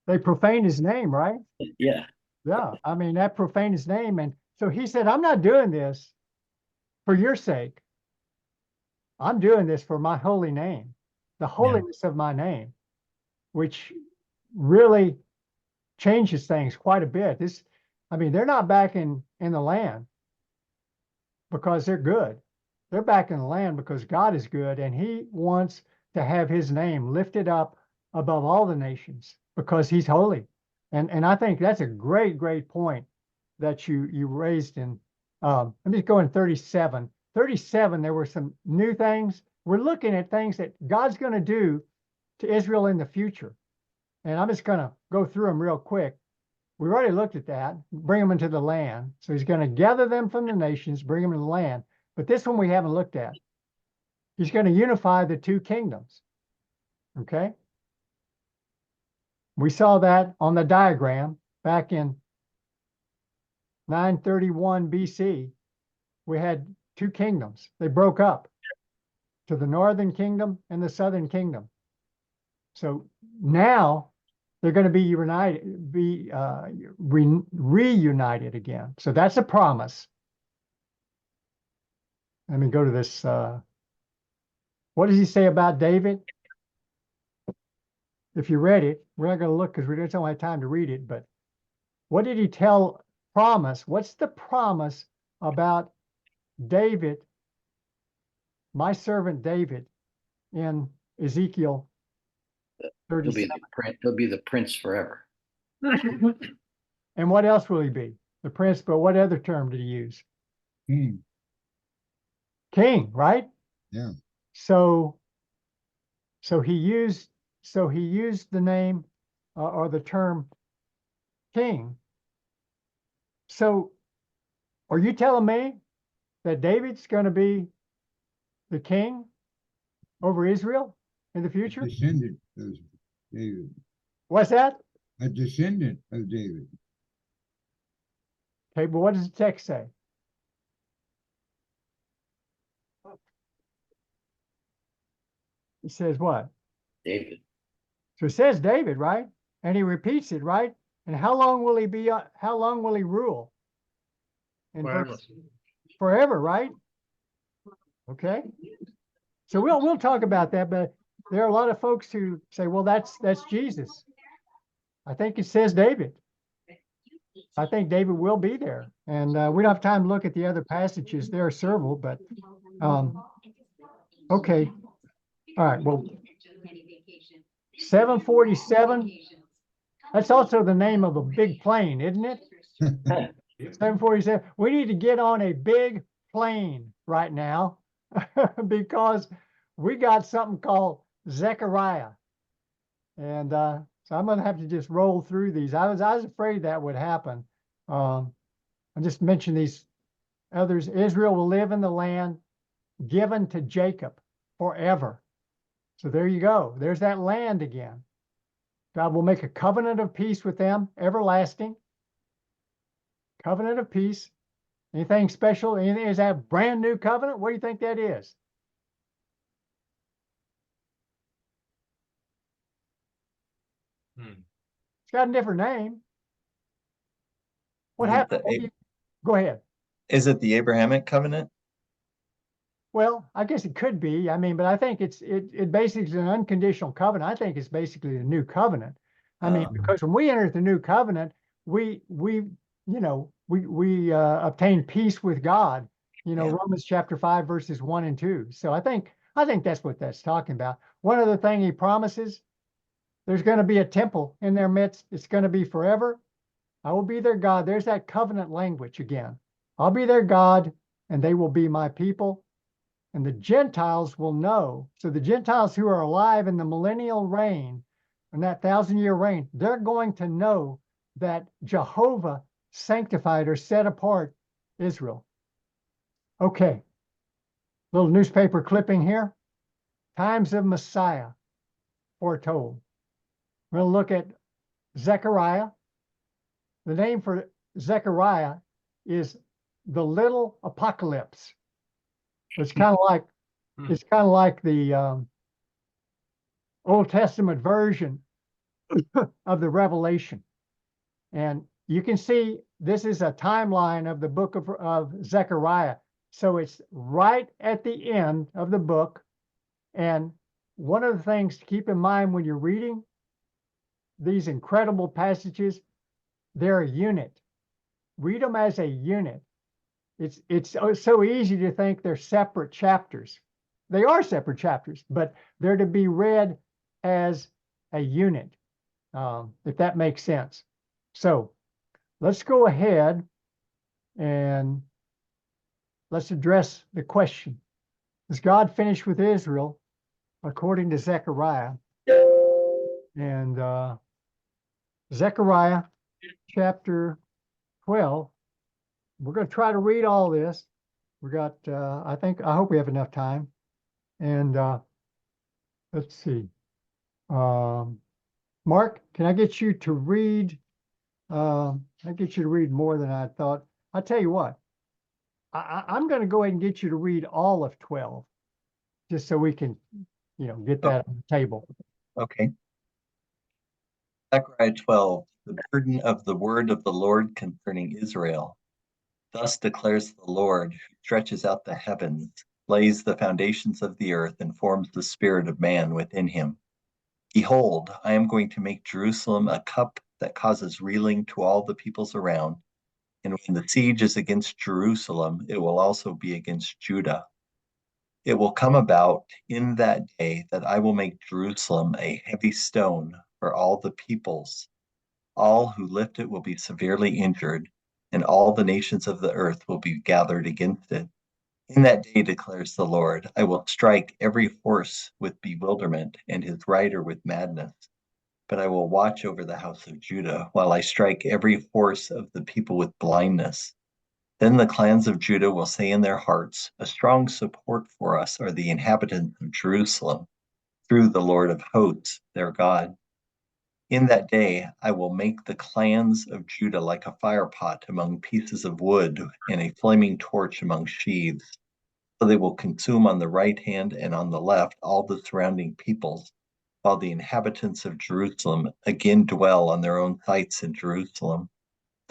They profaned His name, right? Yeah. Yeah, I mean, that profaned His name. And so He said, I'm not doing this for your sake. I'm doing this for my holy name, the holiness of my name, which really changes things quite a bit. I mean, they're not back in the land because they're good. They're back in the land because God is good, and He wants to have His name lifted up above all the nations because He's holy. And I think that's a great point that you raised in. Let me go in 37. 37, there were some new things. We're looking at things that God's going to do to Israel in the future. And I'm just going to go through them real quick. We already looked at that, bring them into the land. So He's going to gather them from the nations, bring them to the land. But this one we haven't looked at. He's going to unify the 2 kingdoms. Okay? We saw that on the diagram back in 931 BC. We had 2 kingdoms. They broke up to the northern kingdom and the southern kingdom. So now they're going to be reunited again. So that's a promise. Let me go to this. What does He say about David? If you read it, we're not going to look because we don't have time to read it, but what did He promise? What's the promise about David, my servant David, in Ezekiel 37? He'll be the prince forever. And what else will he be? The prince, but what other term did he use? King. King, right? Yeah. So he used the name or the term king. So are you telling me that David's going to be the king over Israel in the future? A descendant of David. What's that? A descendant of David. Okay, but what does the text say? It says what? David. So it says David, right? And he repeats it, right? And how long will he be? How long will he rule? In forever, right? Okay. So we'll talk about that, but there are a lot of folks who say, well, that's Jesus. I think it says David. I think David will be there. And we don't have time to look at the other passages. There are several, but okay. All right. Well, 747. That's also the name of a big plane, isn't it? 747. We need to get on a big plane right now because we got something called Zechariah. And so I'm going to have to just roll through these. I was afraid that would happen. I just mentioned these others. Israel will live in the land given to Jacob forever. So there you go. There's that land again. God will make a covenant of peace with them, everlasting. Covenant of peace. Anything special? Anything, is that a brand new covenant? What do you think that is? It's got a different name. What happened? Go ahead. Is it the Abrahamic covenant? Well, I guess it could be. I mean, but I think it basically is an unconditional covenant. I think it's basically the new covenant. I mean, because when we enter the new covenant, we obtain peace with God. Romans chapter 5 verses 1 and 2. So I think that's what that's talking about. One other thing he promises, there's going to be a temple in their midst. It's going to be forever. I will be their God. There's that covenant language again. I'll be their God, and they will be my people. And the Gentiles will know. So the Gentiles who are alive in the millennial reign, in that 1,000-year reign, they're going to know that Jehovah sanctified or set apart Israel. Okay. Little newspaper clipping here. Times of Messiah foretold. We're going to look at Zechariah. The name for Zechariah is the little apocalypse. It's kind of like the Old Testament version of the Revelation. And you can see this is a timeline of the book of Zechariah. So it's right at the end of the book. And one of the things to keep in mind when you're reading these incredible passages, they're a unit. Read them as a unit. It's so easy to think they're separate chapters. They are separate chapters, but they're to be read as a unit, if that makes sense. So let's go ahead and let's address the question. Is God finished with Israel according to Zechariah? And Zechariah chapter 12. We're going to try to read all this. We got, I hope we have enough time. And let's see. Mark, can I get you to read? I get you to read more than I thought. I'll tell you what. I'm going to go ahead and get you to read all of 12, just so we can, get that on the table. Okay. Zechariah 12, the burden of the word of the Lord concerning Israel. Thus declares the Lord, who stretches out the heavens, lays the foundations of the earth, and forms the spirit of man within him. Behold, I am going to make Jerusalem a cup that causes reeling to all the peoples around. And when the siege is against Jerusalem, it will also be against Judah. It will come about in that day that I will make Jerusalem a heavy stone for all the peoples. All who lift it will be severely injured, and all the nations of the earth will be gathered against it. In that day, declares the Lord, I will strike every horse with bewilderment and his rider with madness. But I will watch over the house of Judah while I strike every horse of the people with blindness. Then the clans of Judah will say in their hearts, a strong support for us are the inhabitants of Jerusalem, through the Lord of hosts, their God. In that day, I will make the clans of Judah like a firepot among pieces of wood and a flaming torch among sheaths. So they will consume on the right hand and on the left all the surrounding peoples, while the inhabitants of Jerusalem again dwell on their own sites in Jerusalem.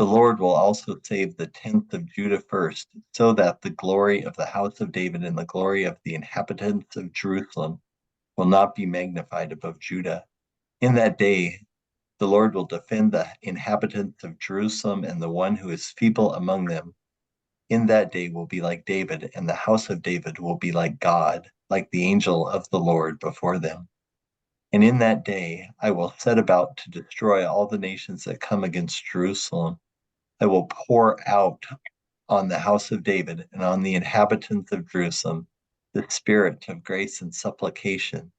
The Lord will also save the 10th of Judah first, so that the glory of the house of David and the glory of the inhabitants of Jerusalem will not be magnified above Judah. In that day, the Lord will defend the inhabitants of Jerusalem and the one who is feeble among them. In that day will be like David, and the house of David will be like God, like the angel of the Lord before them. And in that day I will set about to destroy all the nations that come against Jerusalem. I will pour out on the house of David and on the inhabitants of Jerusalem the spirit of grace and supplication,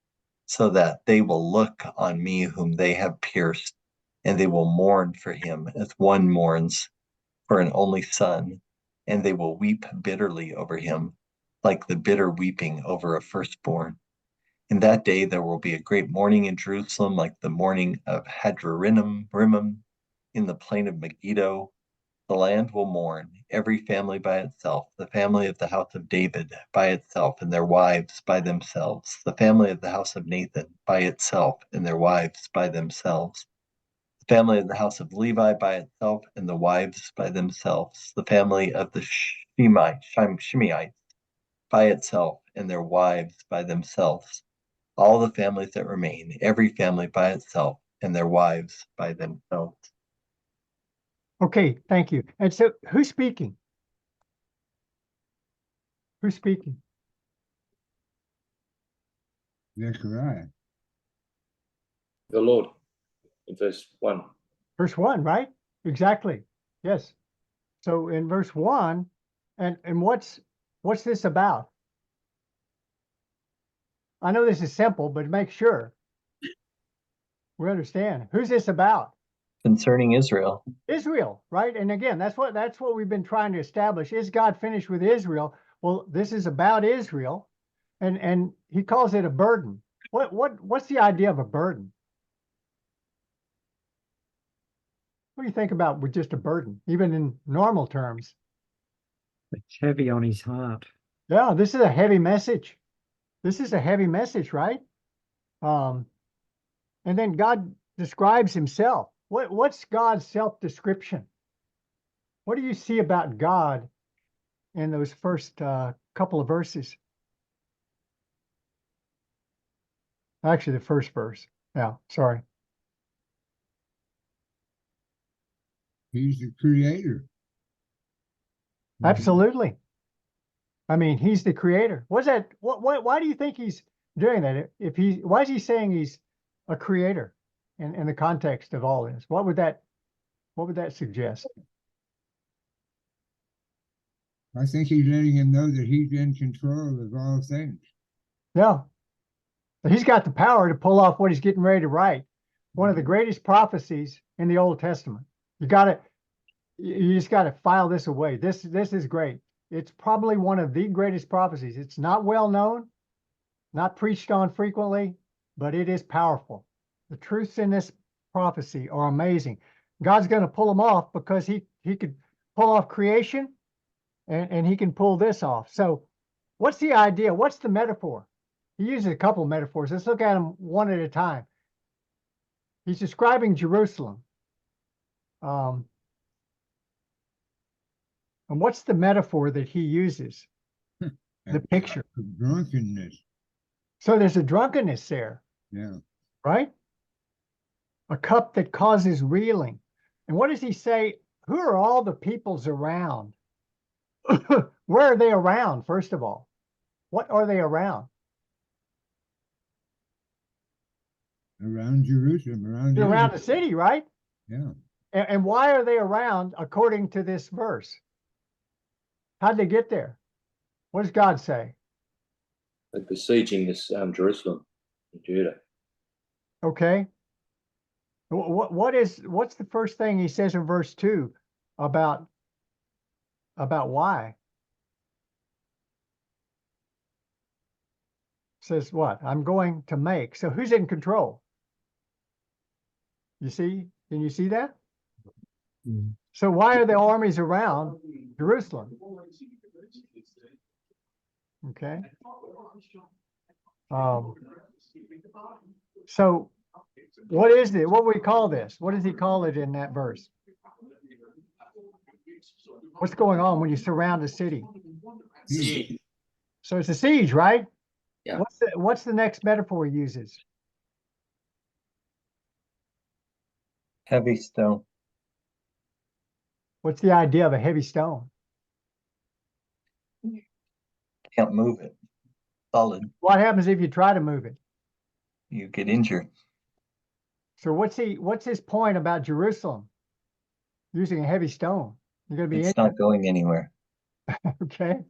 so that they will look on me whom they have pierced, and they will mourn for him as one mourns for an only son, and they will weep bitterly over him, like the bitter weeping over a firstborn. In that day there will be a great mourning in Jerusalem, like the mourning of Hadramim in the plain of Megiddo. The land will mourn, every family by itself, the family of the house of David by itself, and their wives by themselves, the family of the house of Nathan by itself, and their wives by themselves, the family of the house of Levi by itself, and the wives by themselves, the family of the Shimeites by itself, and their wives by themselves, all the families that remain, every family by itself, and their wives by themselves. Okay, thank you. And so who's speaking? Who's speaking? Zechariah. The Lord, in verse 1. Verse 1, right? Exactly. Yes. So in verse 1, and what's this about? I know this is simple, but make sure we understand. Who's this about? Concerning Israel. Israel, right? And again, that's what we've been trying to establish. Is God finished with Israel? Well, this is about Israel, and he calls it a burden. What's the idea of a burden? What do you think about with just a burden, even in normal terms? It's heavy on his heart. Yeah, this is a heavy message. This is a heavy message, right? And then God describes himself. What's God's self-description? What do you see about God in those first couple of verses? Actually, the first verse. Yeah, sorry. He's the creator. Absolutely. I mean, he's the creator. What's that? Why do you think he's doing that? Why is he saying he's a creator in the context of all this? What would that suggest? I think he's letting him know that he's in control of all things. Yeah. But he's got the power to pull off what he's getting ready to write. One of the greatest prophecies in the Old Testament. You just got to file this away. This is great. It's probably one of the greatest prophecies. It's not well known, not preached on frequently, but it is powerful. The truths in this prophecy are amazing. God's going to pull them off because he could pull off creation, and he can pull this off. So what's the idea? What's the metaphor? He uses a couple of metaphors. Let's look at them one at a time. He's describing Jerusalem. And what's the metaphor that he uses? The picture. Drunkenness. So there's a drunkenness there. Yeah. Right? A cup that causes reeling. And what does he say? Who are all the peoples around? Where are they around, first of all? What are they around? Around Jerusalem, They're around the city, right? Yeah. And why are they around according to this verse? How'd they get there? What does God say? They're besieging this Jerusalem in Judah. Okay. What's the first thing he says in verse 2 about why? Says what? I'm going to make. So who's in control? You see? Can you see that? Mm. So why are the armies around Jerusalem? Okay. So what is it? What do we call this? What does he call it in that verse? What's going on when you surround a city? Siege. So it's a siege, right? Yeah. What's the next metaphor he uses? Heavy stone. What's the idea of a heavy stone? Can't move it. Solid. What happens if you try to move it? You get injured. So what's his point about Jerusalem using a heavy stone? You're going to be It's injured, not going anywhere. okay?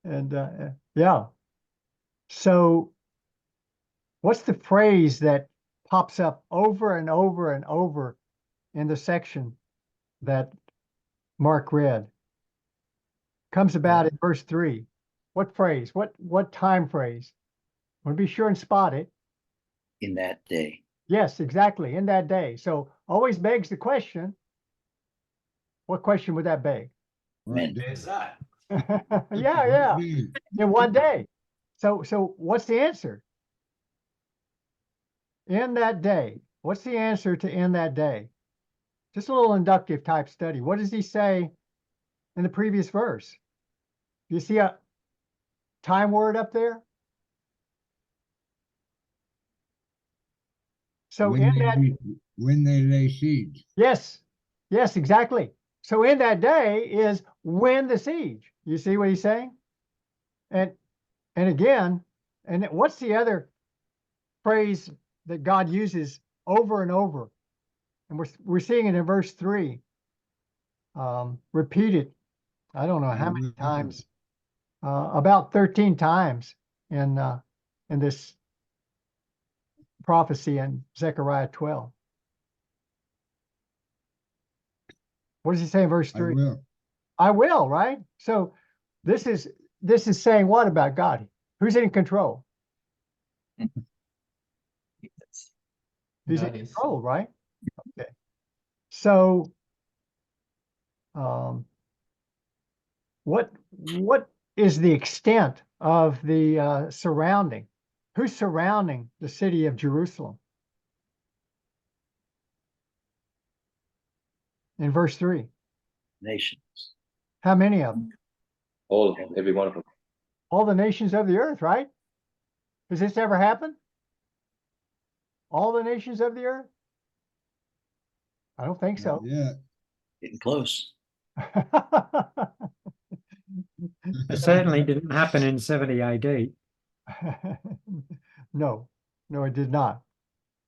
And yeah. So what's the phrase that pops up over and over and over in the section that Mark read? Comes about in verse 3. What phrase? What time phrase? Want to be sure and spot it. In that day. Yes, exactly. In that day. So always begs the question, what question would that beg? Amen. What is that? Yeah. In one day. So what's the answer? In that day. What's the answer to in that day? Just a little inductive type study. What does he say in the previous verse? Do you see a time word up there? So when they lay siege. yes, exactly. So in that day is when the siege. You see what he's saying? And again, and what's the other phrase that God uses over and over? And we're seeing it in verse 3. Repeated, I don't know how many times, about 13 times in this prophecy in Zechariah 12. What does he say in verse 3? I will, right? So this is saying what about God? Who's in control? He's in control, right? Okay. So what is the extent of the surrounding? Who's surrounding the city of Jerusalem? In verse 3. Nations. How many of them? All of them, every one of them. All the nations of the earth, right? Has this ever happened? All the nations of the earth? I don't think so. Yeah. Getting close. It certainly didn't happen in 70 AD. No, it did not.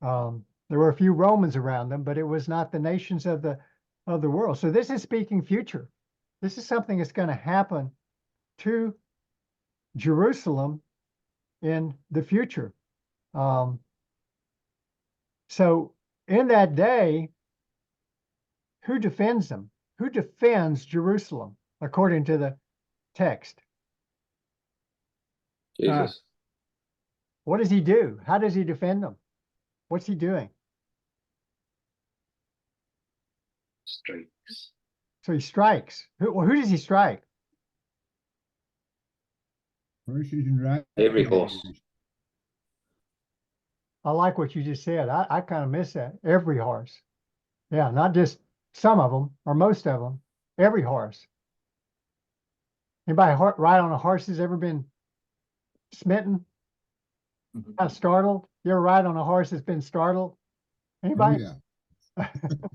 There were a few Romans around them, but it was not the nations of the world. So this is speaking future. This is something that's going to happen to Jerusalem in the future. So in that day, who defends them? Who defends Jerusalem according to the text? Jesus. What does he do? How does he defend them? What's he doing? Strikes. So he strikes. Who does he strike? Horses and riders. Every horse. I like what you just said. I kind of miss that. Every horse. Yeah, not just some of them or most of them. Every horse. Anybody ride on a horse has ever been smitten? Kind of startled? You ever ride on a horse that's been startled? Anybody? Oh,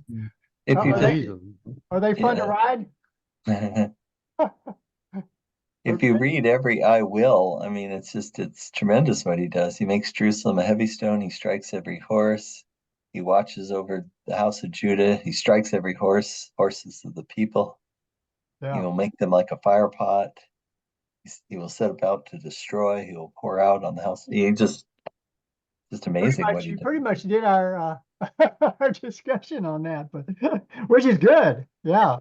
yeah. Are they fun to ride? If you read every I will, I mean, it's tremendous what he does. He makes Jerusalem a heavy stone. He strikes every horse. He watches over the house of Judah. He strikes every horses of the people. Yeah. He will make them like a fire pot. He will set about to destroy. He will pour out on the house. Just amazing what he does. Pretty much did our our discussion on that, but which is good. Yeah.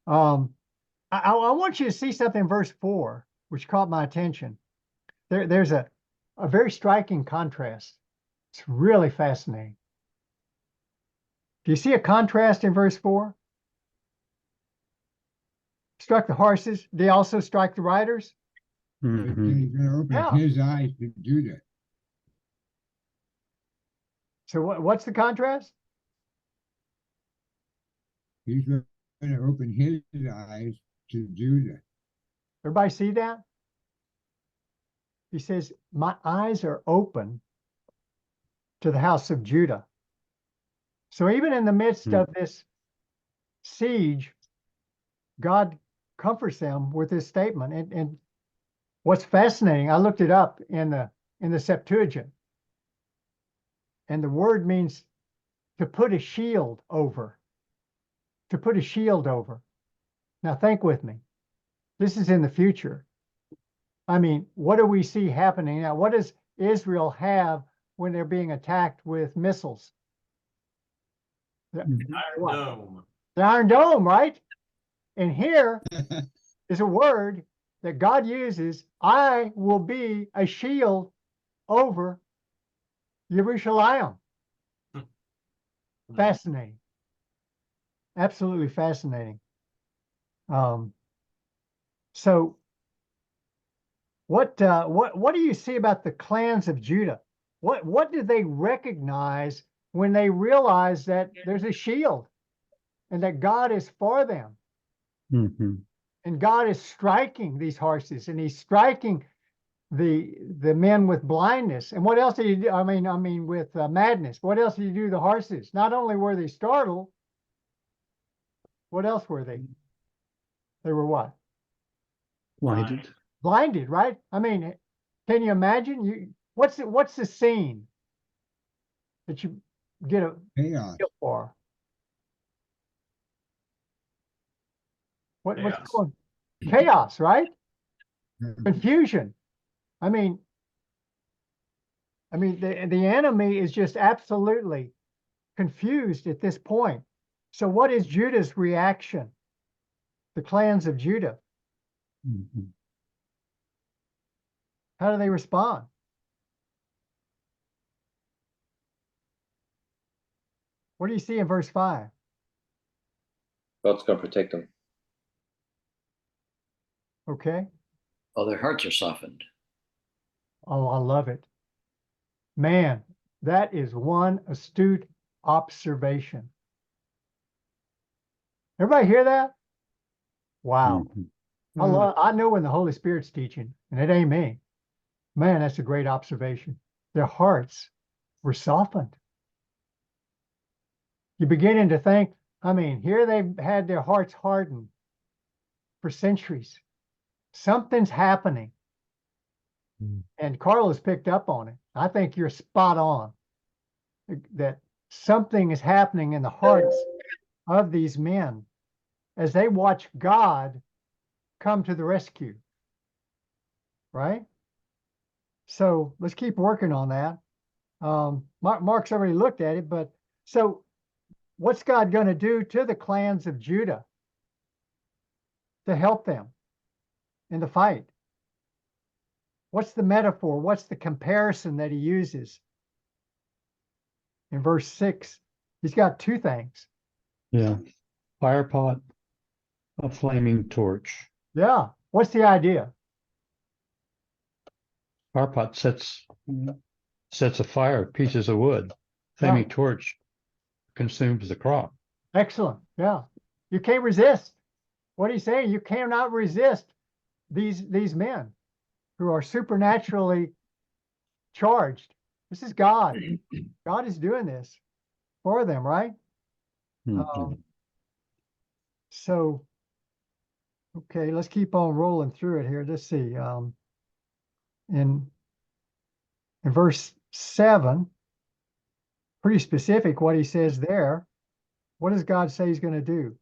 I want you to see something in verse 4, which caught my attention. There's a very striking contrast. It's really fascinating. Do you see a contrast in verse 4? Struck the horses. They also strike the riders. Mm-hmm. He's going to open his eyes to Judah. So what's the contrast? He's going going to open his eyes to Judah. Everybody see that? He says, my eyes are open to the house of Judah. So even in the midst of this siege, God comforts them with this statement. And what's fascinating, I looked it up in the Septuagint, and the word means to put a shield over. To put a shield over. Now think with me. This is in the future. I mean, what do we see happening now? What does Israel have when they're being attacked with missiles? Iron Dome. The Iron Dome, right? And here is a word that God uses. I will be a shield over Jerusalem. Fascinating. Absolutely fascinating. So what do you see about the clans of Judah? What do they recognize when they realize that there's a shield and that God is for them? And God is striking these horses, and he's striking the men with blindness. And what else did he do? I mean with madness. What else did he do to the horses? Not only were they startled, what else were they? They were what? Blinded. Blinded, right? I mean, can you imagine? What's the scene that you get a Chaos. feel for? What's Chaos. going? Chaos, right? Confusion. I mean, the enemy is just absolutely confused at this point. So what is Judah's reaction? The clans of Judah. How do they respond? What do you see in verse 5? God's going to protect them. Okay. Oh, their hearts are softened. Oh, I love it. Man, that is one astute observation. Everybody hear that? Wow. I know when the Holy Spirit's teaching, and it ain't me. Man, that's a great observation. Their hearts were softened. You're beginning to think, I mean, here they've had their hearts hardened for centuries. Something's happening. And Carlos picked up on it. I think you're spot on. That something is happening in the hearts of these men as they watch God come to the rescue. Right? So let's keep working on that. Mark's already looked at it, but so what's God going to do to the clans of Judah to help them in the fight? What's the metaphor? What's the comparison that he uses? In verse 6, he's got two things. Yeah. Fire pot, a flaming torch. Yeah. What's the idea? Fire pot sets a fire, pieces of wood. Flaming torch consumes the crop. Excellent. Yeah. You can't resist. What he's saying, you cannot resist these men who are supernaturally charged. This is God. God is doing this for them, right? So, okay, let's keep on rolling through it here. Let's see. In verse 7, pretty specific what he says there. What does God say he's going to do?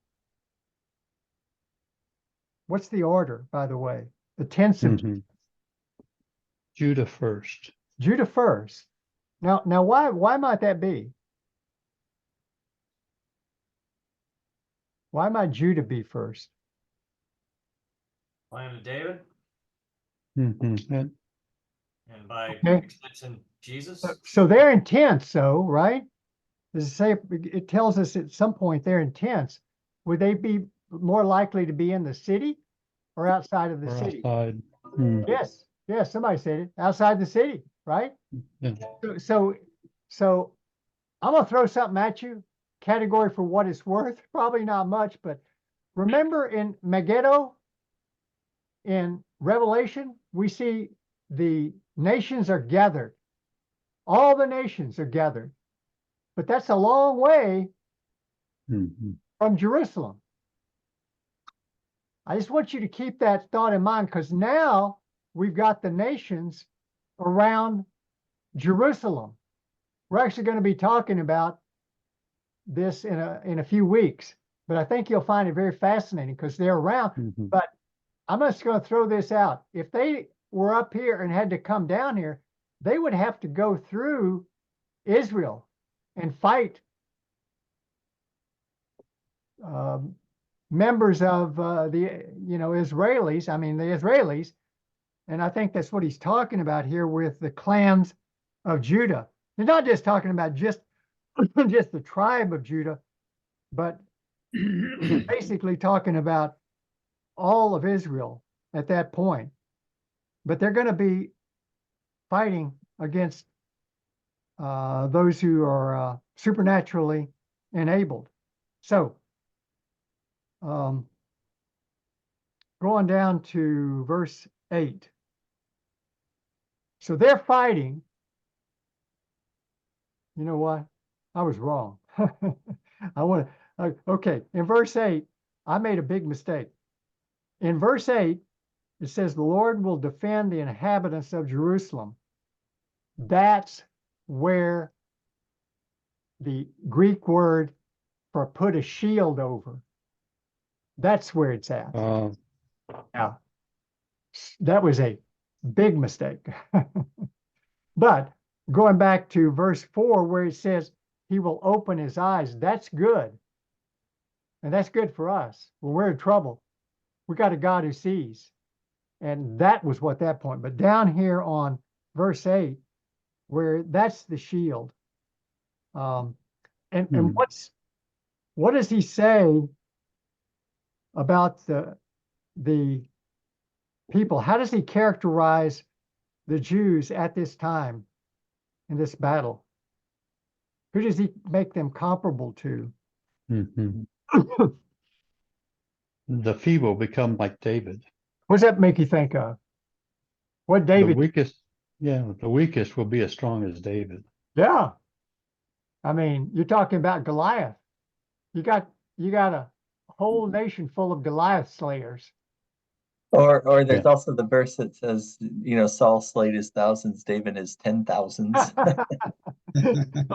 What's the order, by the way? The tense of Judah first. Judah first. Now, why might that be? Why might Judah be first? Line of David, And and by extension, Jesus. So they're intense, though, right? Does it say, it tells us at some point they're intense. Would they be more likely to be in the city or outside of the city? outside. Yes, somebody said it. Outside the city, right? Yeah. So I'm gonna throw something at you. Category for what it's worth, probably not much, but remember in Megiddo, in Revelation, we see the nations are gathered. All the nations are gathered. But that's a long way from Jerusalem. I just want you to keep that thought in mind, because now we've got the nations around Jerusalem. We're actually going to be talking about this in a few weeks, but I think you'll find it very fascinating because they're around. But I'm just going to throw this out. If they were up here and had to come down here, they would have to go through Israel and fight members of the Israelis. I mean, the Israelis. And I think that's what he's talking about here with the clans of Judah. He's not just talking about just the tribe of Judah, but basically talking about all of Israel at that point. But they're going to be fighting against those who are supernaturally enabled. So, going down to verse 8. So they're fighting. You know what? I was wrong. Okay, in verse 8, I made a big mistake. In verse 8, it says, the Lord will defend the inhabitants of Jerusalem. That's where the Greek word for put a shield over, that's where it's at. Yeah, that was a big mistake. But going back to verse 4, where it says he will open his eyes, that's good. And that's good for us. When we're in trouble, we got a God who sees. And that was what that point. But down here on verse 8, where that's the shield. And what does he say about the people? How does he characterize the Jews at this time in this battle? Who does he make them comparable to? The feeble become like David. What does that make you think of? What David? The weakest will be as strong as David. Yeah. I mean, you're talking about Goliath. You got a whole nation full of Goliath slayers. Or there's also the verse that says, Saul slayed his thousands, David his 10,000s.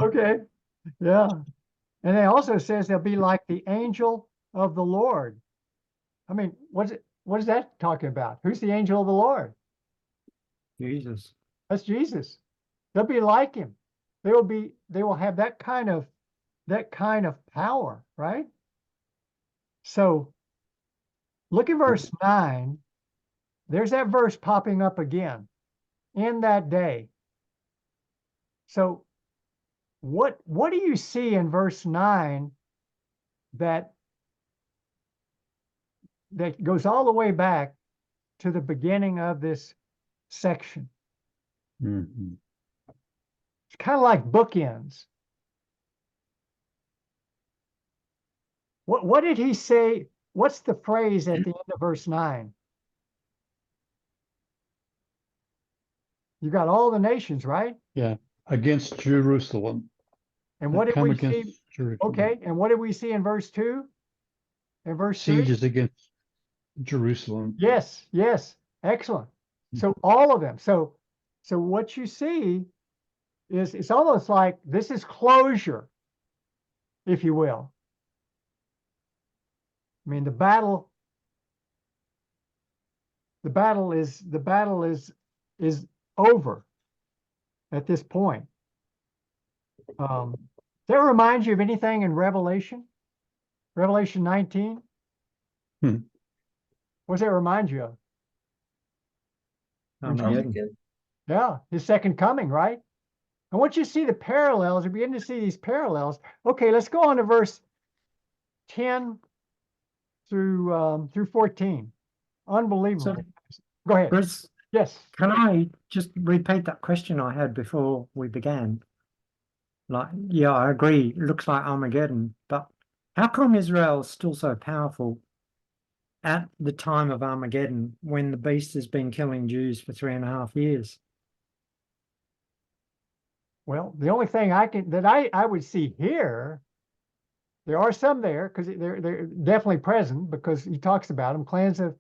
Okay. Yeah. And it also says they'll be like the angel of the Lord. I mean, what is that talking about? Who's the angel of the Lord? Jesus. That's Jesus. They'll be like him. They will have that kind of power, right? So look at verse 9. There's that verse popping up again. In that day. So what do you see in verse 9 that goes all the way back to the beginning of this section? It's kind of like bookends. What did he say? What's the phrase at the end of verse 9? You got all the nations, right? Yeah, against Jerusalem. And what did we see? Jerusalem. Okay, and what did we see in verse 2? And verse 3? Sieges against Jerusalem. Yes, excellent. So all of them. So what you see is it's almost like this is closure, if you will. I mean, the battle is over at this point. Does that remind you of anything in Revelation? Revelation 19? What does that remind you of? Armageddon. Yeah, his second coming, right? And once you see the parallels, you begin to see these parallels. Okay, let's go on to verse 10 through 14. Unbelievable. Go ahead. Bruce, yes. Can I just repeat that question I had before we began? Yeah, I agree. It looks like Armageddon, but how come Israel is still so powerful at the time of Armageddon, when the beast has been killing Jews for 3.5 years. Well, the only thing I would see here, there are some there because they're definitely present because he talks about them, clans of,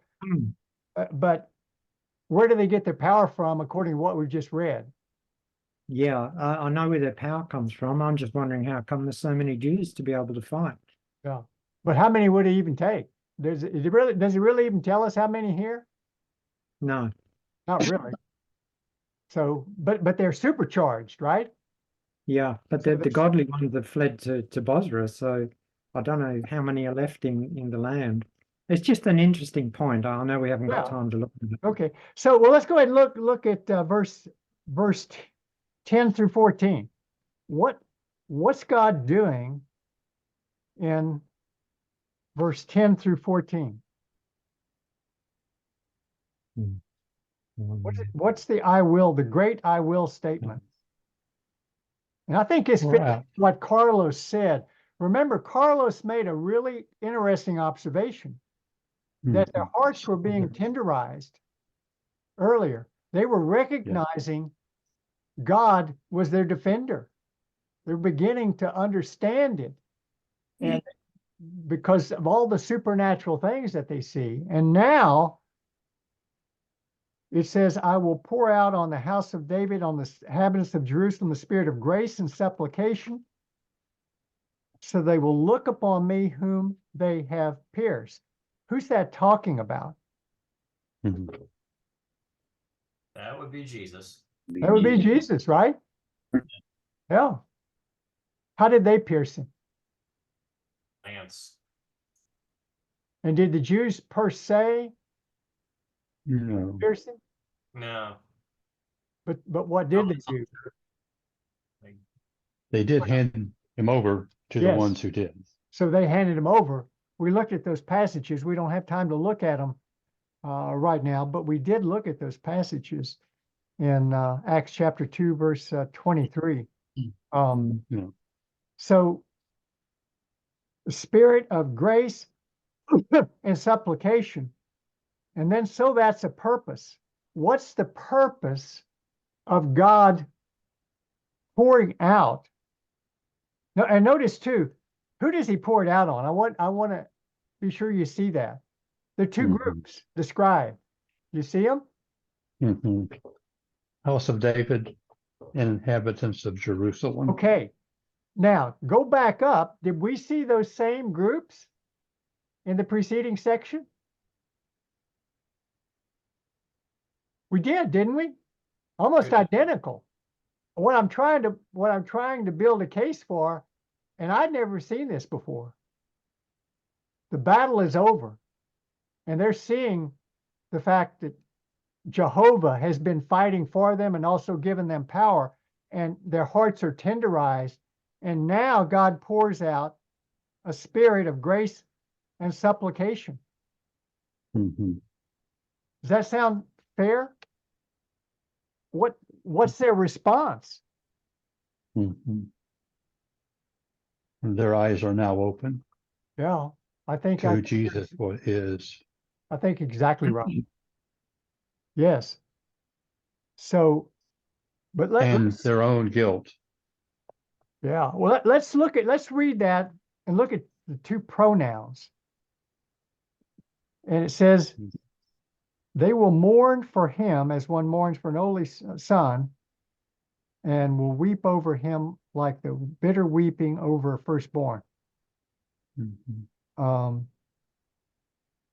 but where do they get their power from according to what we've just read? Yeah, I know where their power comes from. I'm just wondering how come there's so many Jews to be able to fight. Yeah, but how many would it even take? Does it really even tell us how many here? No. Not really. So, but they're supercharged, right? Yeah, but So the godly ones have fled to Bosra, so I don't know how many are left in the land. It's just an interesting point. I know we haven't got Yeah. time to look at it. Okay, so well, let's go ahead and look at verse 10 through 14. What's God doing in verse 10 through 14? What's the I will, the great I will statement? And I think it's what Carlos said. Remember, Carlos made a really interesting observation that their hearts were being tenderized earlier. They were recognizing God was their defender. They're beginning to understand it. And because of all the supernatural things that they see. And now it says, I will pour out on the house of David, on the inhabitants of Jerusalem, the spirit of grace and supplication. So they will look upon me whom they have pierced. Who's that talking about? That would be Jesus. That would be Jesus, right? Yeah. How did they pierce him? Lance. And did the Jews per se No. pierce him? No. But what did they do? They did hand him over to the Yes. ones who did. So they handed him over. We looked at those passages. We don't have time to look at them right now, but we did look at those passages in Acts chapter 2, verse 23. Yeah. So the spirit of grace and supplication. And then so that's a purpose. What's the purpose of God pouring out? No, and notice too, who does he pour it out on? I want to be sure you see that. There are two groups described. You see them? House of David and inhabitants of Jerusalem. Okay. Now go back up. Did we see those same groups in the preceding section? We did, didn't we? Almost identical. What I'm trying to build a case for, and I'd never seen this before. The battle is over, and they're seeing the fact that Jehovah has been fighting for them and also given them power, and their hearts are tenderized. And now God pours out a spirit of grace and supplication. Does that sound fair? What's their response? Their eyes are now open. Yeah, I think to who Jesus is. I think exactly right. Yes. So, but let's their own guilt. Yeah. Well, let's read that and look at the two pronouns. And it says, they will mourn for him as one mourns for an only son, and will weep over him like the bitter weeping over a firstborn.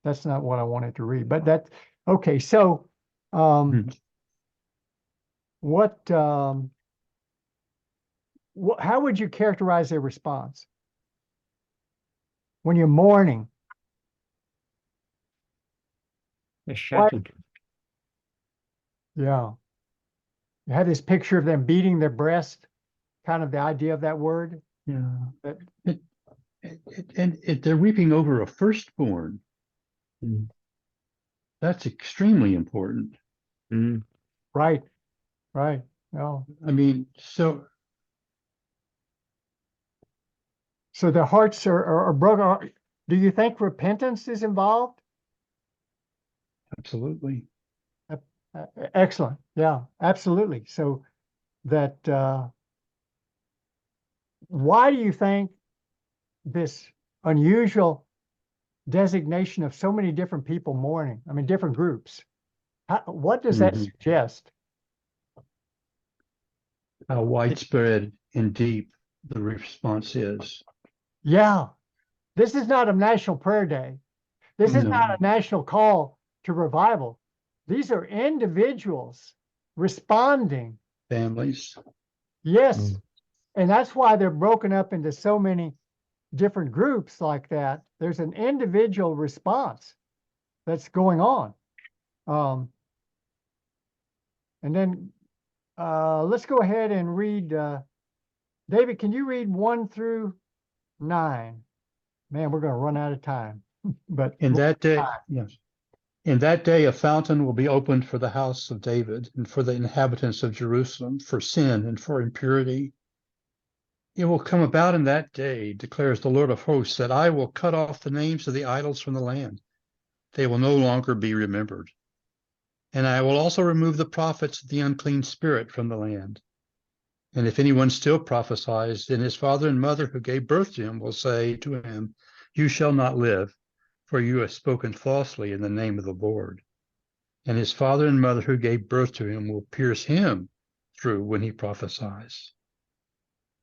That's not what I wanted to read, but that, okay. So, how would you characterize their response when you're mourning? They're shattered. Yeah. You had this picture of them beating their breast, kind of the idea of that word. Yeah. They're weeping over a firstborn. That's extremely important. Right. Right. No. I mean, so their hearts are broken. Do you think repentance is involved? Absolutely. Excellent. Yeah, absolutely. So that why do you think this unusual designation of so many different people mourning? I mean, different groups. What does that Mhm. suggest? How widespread and deep the response is. Yeah, this is not a national prayer day. This is No. not a national call to revival. These are individuals responding. Families. Yes. And that's why they're broken up into so many different groups like that. There's an individual response that's going on. And then let's go ahead and read. David, can you read 1 through 9? Man, we're going to run out of time. But In that day, yes. In that day, a fountain will be opened for the house of David and for the inhabitants of Jerusalem, for sin and for impurity. It will come about in that day, declares the Lord of hosts, that I will cut off the names of the idols from the land. They will no longer be remembered. And I will also remove the prophets of the unclean spirit from the land. And if anyone still prophesies, then his father and mother who gave birth to him will say to him, you shall not live, for you have spoken falsely in the name of the Lord. And his father and mother who gave birth to him will pierce him through when he prophesies.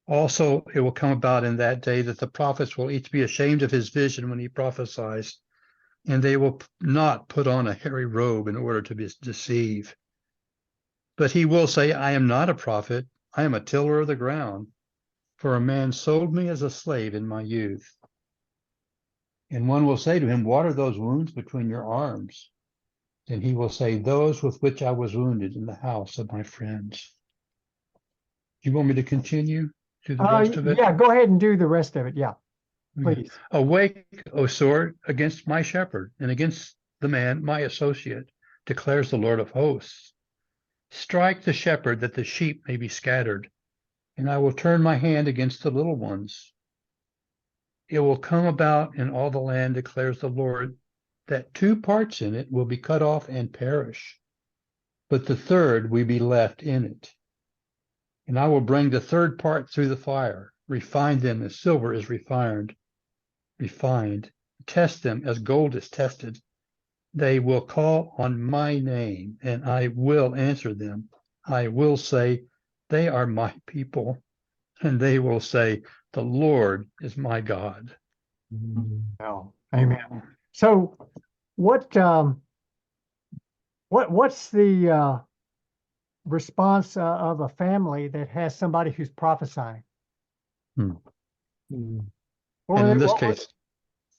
Also, it will come about in that day that the prophets will each be ashamed of his vision when he prophesies, and they will not put on a hairy robe in order to deceive. But he will say, I am not a prophet, I am a tiller of the ground, for a man sold me as a slave in my youth. And one will say to him, what are those wounds between your arms? And he will say, those with which I was wounded in the house of my friends. Do you want me to continue to the rest of it? Yeah, go ahead and do the rest of it. Yeah, please. Awake, O sword, against my shepherd and against the man, my associate, declares the Lord of hosts. Strike the shepherd that the sheep may be scattered, and I will turn my hand against the little ones. It will come about in all the land, declares the Lord, that 2 parts in it will be cut off and perish, but the third will be left in it. And I will bring the third part through the fire, refine them as silver is refined, test them as gold is tested. They will call on my name, and I will answer them. I will say, they are my people, and they will say, the Lord is my God. Oh, amen. So what's the response of a family that has somebody who's prophesying? And What were in they, this what were- case,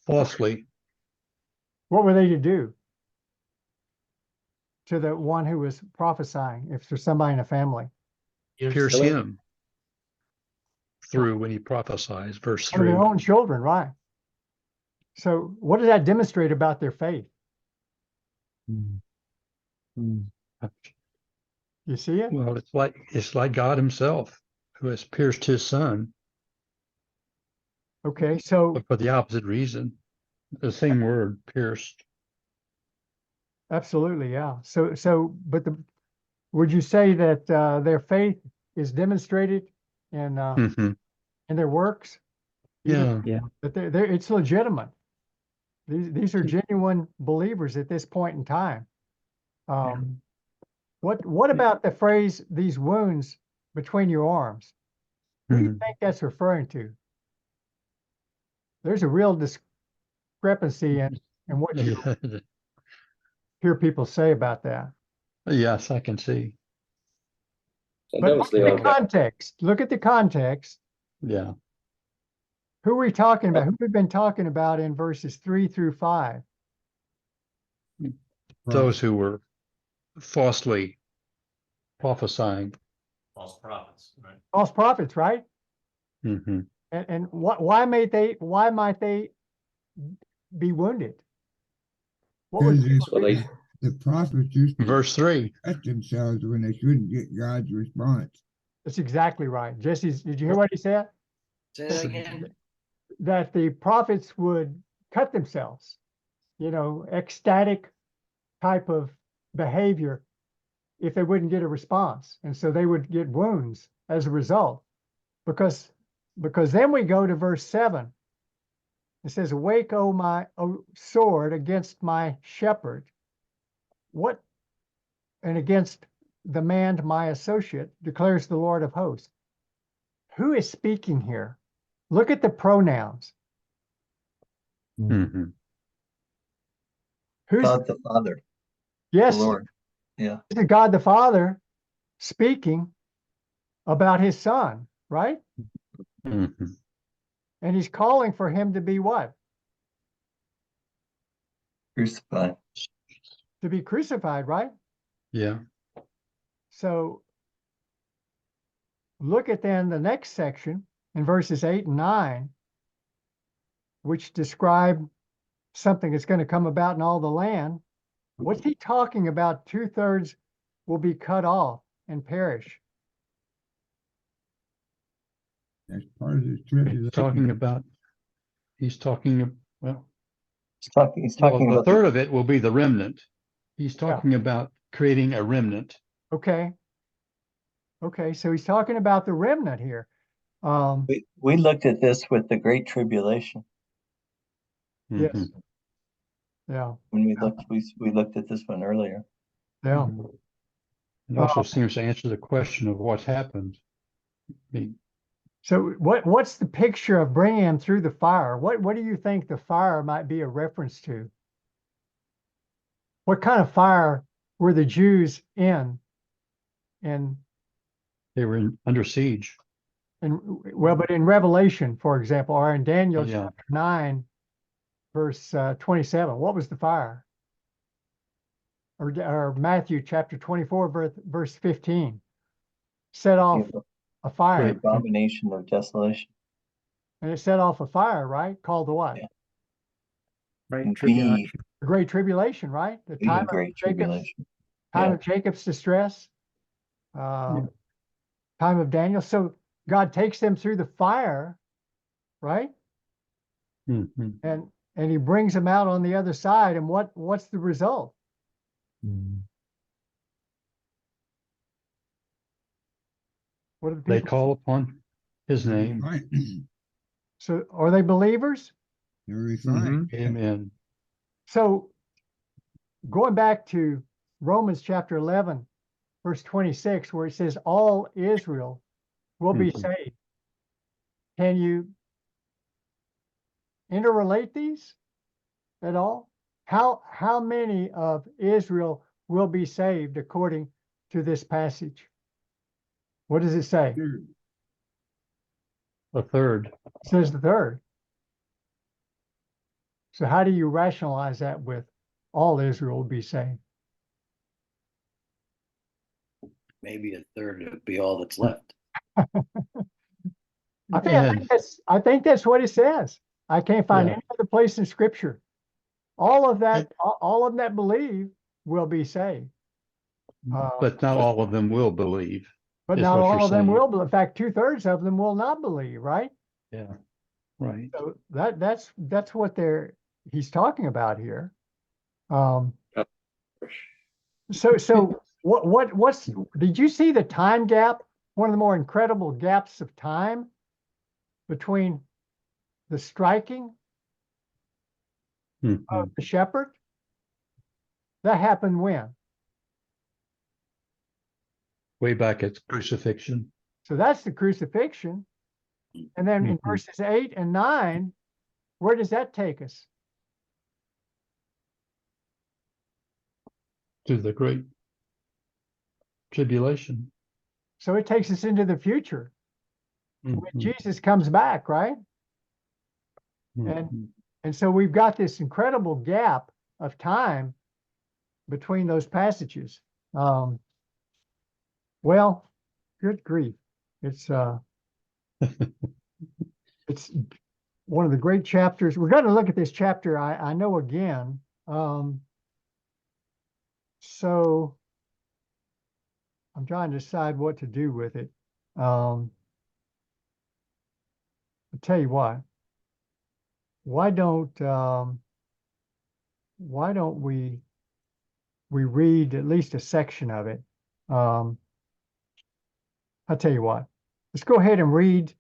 falsely. what were they to do to the one who was prophesying if there's somebody in a family? Pierce him through when he prophesies, verse One of 3. their own children, right? So what does that demonstrate about their faith? You see it? Well, it's like God himself who has pierced his son, Okay, so but for the opposite reason. The same word, pierced. absolutely, yeah. But would you say that their faith is demonstrated in their works? Yeah. That it's legitimate. These are genuine believers at this point in time. What about the phrase "these wounds between your arms"? What do you think that's referring to? There's a real discrepancy in what you hear people say about that. Yes, I can see. But look at the context. Look at the context. Yeah. Who are we talking about? Who we've been talking about in verses 3 through 5? Those who were falsely prophesying. False prophets, right? False prophets, right? Mm-hmm. And why might they be wounded? What was the prophets used to verse 3 at themselves when they couldn't get God's response. That's exactly right. Jesse, did you hear what he said? Say that again. That the prophets would cut themselves, ecstatic type of behavior if they wouldn't get a response. And so they would get wounds as a result. Because then we go to verse 7. It says, awake, O sword, against my shepherd. What? And against the man, my associate, declares the Lord of hosts. Who is speaking here? Look at the pronouns. Mhm. Who's God the Father, the yes, Lord. Yeah. this is God the Father speaking about his son, right? Mhm. And he's calling for him to be what? Crucified. To be crucified, right? Yeah. So look at then the next section in verses 8 and 9, which describe something that's going to come about in all the land. What's he talking about? 2/3 will be cut off and perish. That's part of this tribulation. He's talking, well, He's talking the about third of it will be the remnant. He's talking about creating a remnant. Okay. Okay, so he's talking about the remnant here. we looked at this with the Great Tribulation. Yes. Mhm. Yeah. When we looked at this one earlier. Yeah. It also seems to answer the question of what happened. So what's the picture of bringing him through the fire? What do you think the fire might be a reference to? What kind of fire were the Jews in? And They were under siege. but in Revelation, for example, or in Daniel Yeah. chapter 9, verse 27, what was the fire? Or Matthew chapter 24, verse 15, set off a The fire. abomination of desolation. And it set off a fire, right? Called the what? Yeah. Great tribulation. The Great Tribulation, right? The time of Great Tribulation. time of Jacob's distress, time of Daniel. So God takes them through the fire, right? Mhm. And he brings them out on the other side. And what's the result? What are the They people? call upon his name. So are they believers? They're refined. Amen. So going back to Romans chapter 11, verse 26, where it says all Israel will be saved. Can you interrelate these at all? How many of Israel will be saved according to this passage? What does it say? A third. It says the third. So how do you rationalize that with all Israel will be saved? Maybe a third would be all that's left. I think that's what it says. I can't find any other place in Scripture. All of them that believe will be saved. But not all of them will believe. But not all of them will. In fact, 2/3 of them will not believe, right? Yeah, right. So that's what he's talking about here. So what's did you see the time gap? One of the more incredible gaps of time between the striking of the shepherd? That happened when? Way back at crucifixion. So that's the crucifixion. And then in verses 8 and 9, where does that take us? To the great tribulation. So it takes us into the future when Jesus comes back, right? And so we've got this incredible gap of time between those passages. Well, good grief. It's it's one of the great chapters. We're going to look at this chapter, I know, again. So I'm trying to decide what to do with it. I'll tell you what. Why don't we we read at least a section of it. I'll tell you what, let's go ahead and read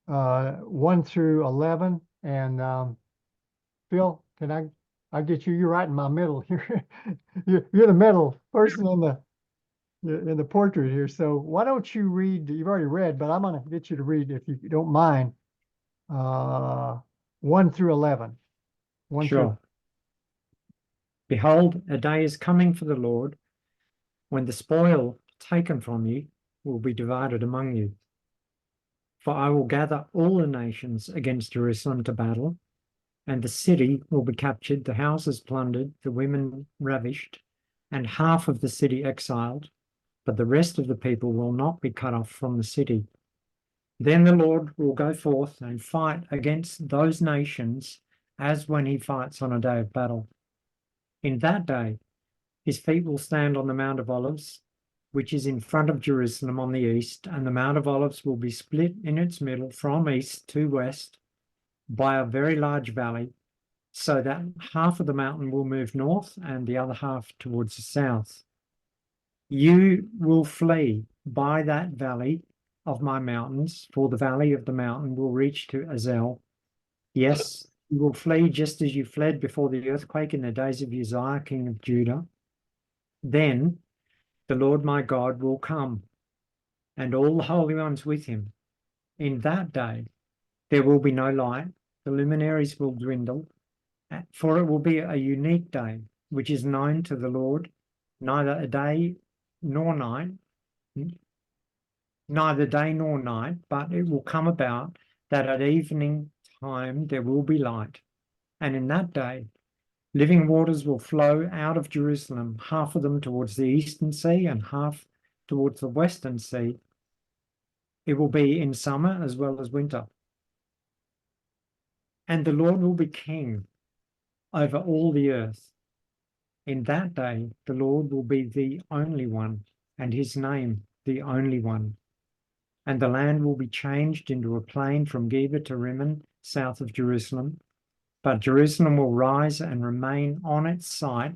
1 through 11. And Phil, I'll get you, you're right in my middle. You're the middle person in the portrait here. So why don't you read, you've already read, but I'm going to get you to read, if you don't mind, 1 through 11. Sure. Behold, a day is coming for the Lord when the spoil taken from you will be divided among you. For I will gather all the nations against Jerusalem to battle, and the city will be captured, the houses plundered, the women ravished, and half of the city exiled, but the rest of the people will not be cut off from the city. Then the Lord will go forth and fight against those nations as when he fights on a day of battle. In that day, his feet will stand on the Mount of Olives, which is in front of Jerusalem on the east, and the Mount of Olives will be split in its middle from east to west by a very large valley, so that half of the mountain will move north and the other half towards the south. You will flee by that valley of my mountains, for the valley of the mountain will reach to Azel. Yes, you will flee just as you fled before the earthquake in the days of Uzziah, king of Judah. Then the Lord my God will come, and all the holy ones with him. In that day there will be no light, the luminaries will dwindle, for it will be a unique day, which is known to the Lord, neither day nor night, but it will come about that at evening time there will be light. And in that day, living waters will flow out of Jerusalem, half of them towards the eastern sea and half towards the western sea. It will be in summer as well as winter. And the Lord will be king over all the earth. In that day, the Lord will be the only one, and his name the only one. And the land will be changed into a plain from Geba to Rimmon, south of Jerusalem. But Jerusalem will rise and remain on its site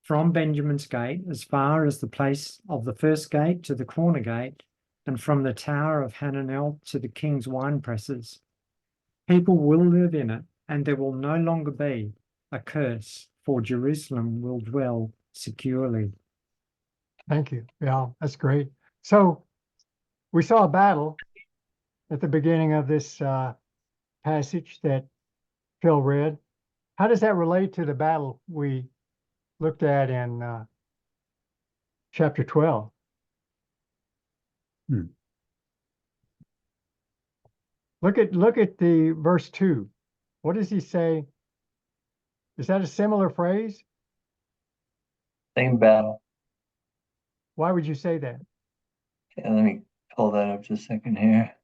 from Benjamin's gate as far as the place of the first gate to the corner gate, and from the tower of Hananel to the king's wine presses. People will live in it, and there will no longer be a curse, for Jerusalem will dwell securely. Thank you. Yeah, that's great. So we saw a battle at the beginning of this passage that Phil read. How does that relate to the battle we looked at in chapter 12? Look at the verse 2. What does he say? Is that a similar phrase? Same battle. Why would you say that? Okay, let me pull that up just a second here.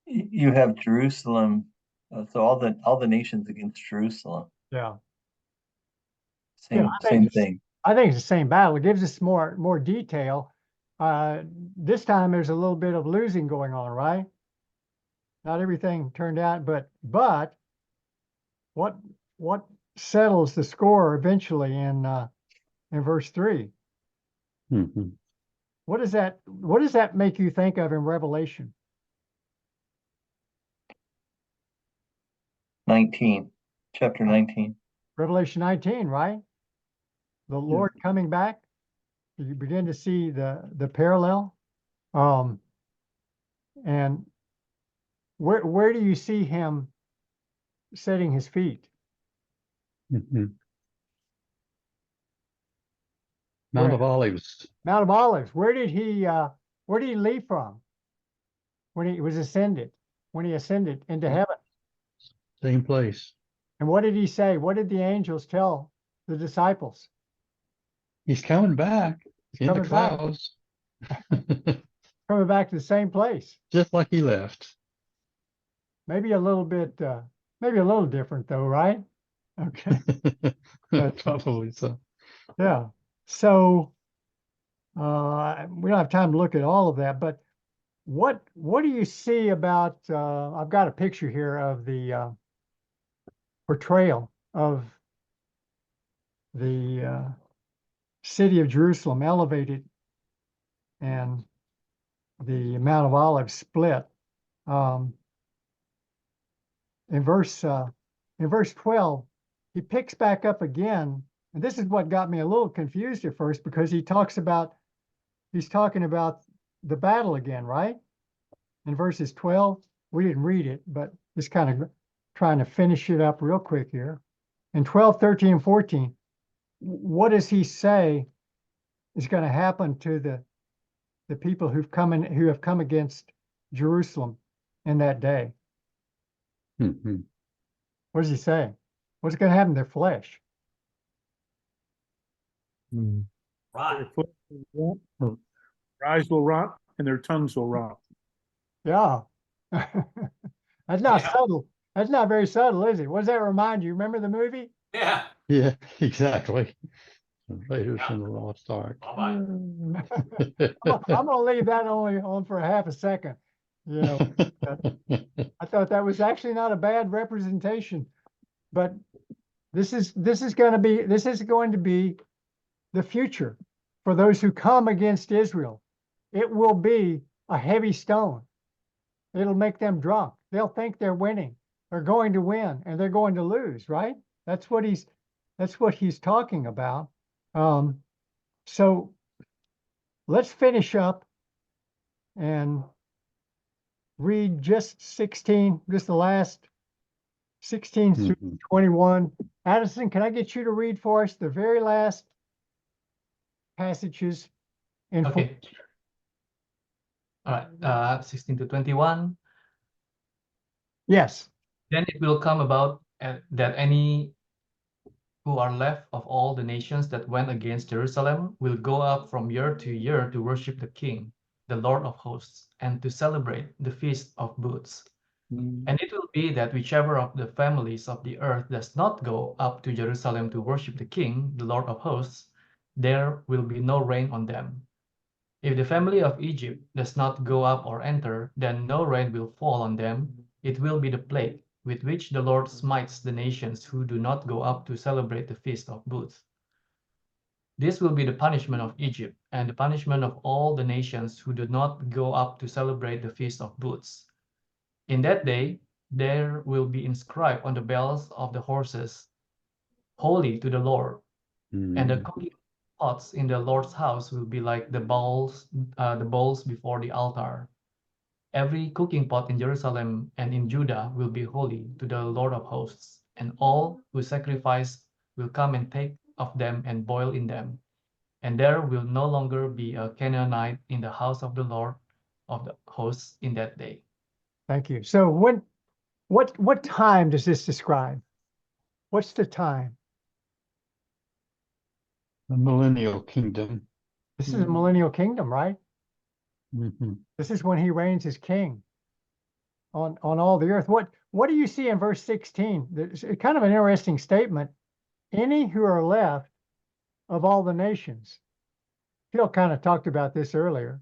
You have Jerusalem, so all the nations against Jerusalem. Yeah. Same thing. I think it's the same battle. It gives us more detail. This time there's a little bit of losing going on, right? Not everything turned out, but what settles the score eventually in verse 3? Mm-hmm. What does that make you think of in Revelation 19, chapter 19? Revelation 19, right? The Lord coming back. You begin to see the parallel. And where do you see him setting his feet? Mm-hmm. Mount of Olives. Mount of Olives. Where did he leave from when he was ascended? When he ascended into heaven? Same place. And what did he say? What did the angels tell the disciples? He's coming back in the clouds. Coming back to the same place. Just like he left. Maybe a little bit, maybe a little different though, right? Okay. Probably so. Yeah. So we don't have time to look at all of that, but what do you see about, I've got a picture here of the portrayal of the city of Jerusalem elevated and the Mount of Olives split. In verse 12, he picks back up again, and this is what got me a little confused at first, because he's talking about the battle again, right? In verses 12, we didn't read it, but just kind of trying to finish it up real quick here. In 12, 13, and 14, what does he say is going to happen to the people who have come against Jerusalem in that day? Mhm. What does he say? What's going to happen to their flesh? Right. Their flesh will rot, their eyes will rot, and their tongues will rot. Yeah. That's not subtle. That's not very subtle, is it? What does that remind you? Remember the movie? Yeah. Yeah, exactly. The Raiders and the Lost Ark. Bye-bye. I'm gonna leave that only on for a half a second. You know, I thought that was actually not a bad representation, but this is going to be the future for those who come against Israel. It will be a heavy stone. It'll make them drunk. They'll think they're winning. They're going to win, and they're going to lose. Right? That's what he's talking about. So let's finish up and read just 16, just the last 16 through 21. Addison, can I get you to read for us the very last passages in Okay. All right, 16 to 21. Yes. Then it will come about that any who are left of all the nations that went against Jerusalem will go up from year to year to worship the King, the Lord of hosts, and to celebrate the Feast of Booths. And it will be that whichever of the families of the earth does not go up to Jerusalem to worship the King, the Lord of hosts, there will be no rain on them. If the family of Egypt does not go up or enter, then no rain will fall on them. It will be the plague with which the Lord smites the nations who do not go up to celebrate the Feast of Booths. This will be the punishment of Egypt and the punishment of all the nations who do not go up to celebrate the Feast of Booths. In that day, there will be inscribed on the bells of the horses, "Holy to the Lord," and the cooking pots in the Lord's house will be like the bowls before the altar. Every cooking pot in Jerusalem and in Judah will be holy to the Lord of hosts, and all who sacrifice will come and take of them and boil in them. And there will no longer be a Canaanite in the house of the Lord of the hosts in that day. Thank you. So what time does this describe? What's the time? The millennial kingdom. This is a millennial kingdom, right? Mhm. This is when he reigns as king on all the earth. What do you see in verse 16? There's kind of an interesting statement. Any who are left of all the nations. Phil kind of talked about this earlier.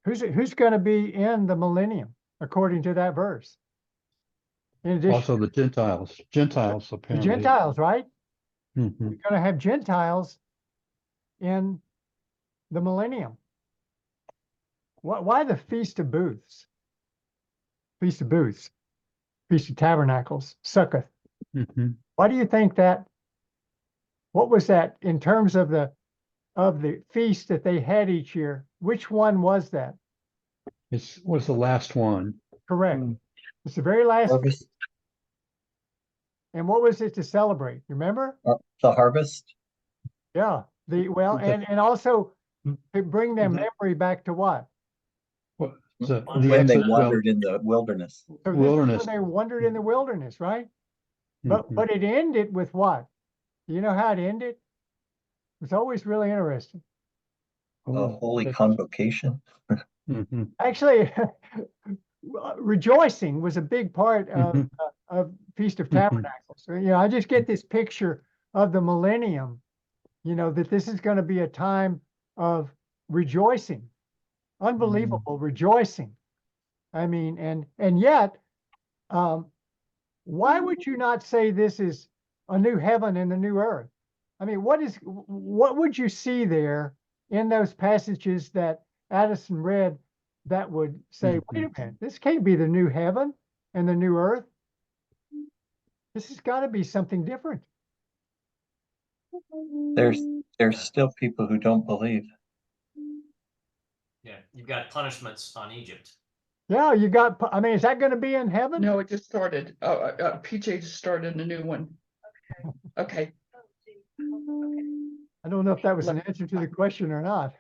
Who's going to be in the millennium according to that verse? In addition, Also the Gentiles. Gentiles the apparently. Gentiles, right? Mhm. You're going to have Gentiles in the millennium. Why the Feast of Booths? Feast of Booths, Feast of Tabernacles, Succoth. Mhm. Why do you think that? What was that in terms of the feast that they had each year? Which one was that? It was the last one. Correct. It's the very last. Harvest. And what was it to celebrate? Remember? The harvest. Yeah. And also to bring their memory back to what? The When they exit, wandered in the wilderness. So wilderness. when they wandered in the wilderness, right? But Mhm. it ended with what? Do you know how it ended? It was always really interesting. A holy convocation. Mhm. Actually, rejoicing was a big part of Feast of Tabernacles. I just get this picture of the millennium, that this is going to be a time of rejoicing, unbelievable rejoicing. I mean, and yet, why would you not say this is a new heaven and a new earth? I mean, what would you see there in those passages that Addison read that would say, wait a minute, this can't be the new heaven and the new earth. This has got to be something different. There's still people who don't believe. Yeah, you've got punishments on Egypt. Yeah, you got, I mean, is that going to be in heaven? No, it just started. PJ just started a new one. Okay. I don't know if that was an answer to the question or not.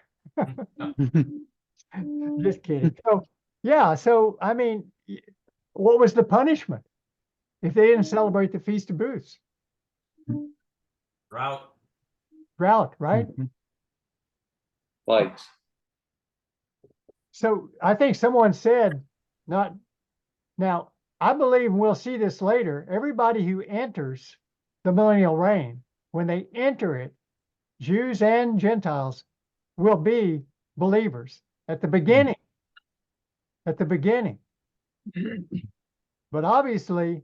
Just kidding. So, yeah, so, I mean, what was the punishment if they didn't celebrate the Feast of Booths? Drought. Drought, right? Plagues. So I think someone said, not now, I believe we'll see this later. Everybody who enters the millennial reign, when they enter it, Jews and Gentiles will be believers at the beginning. At the beginning. But obviously,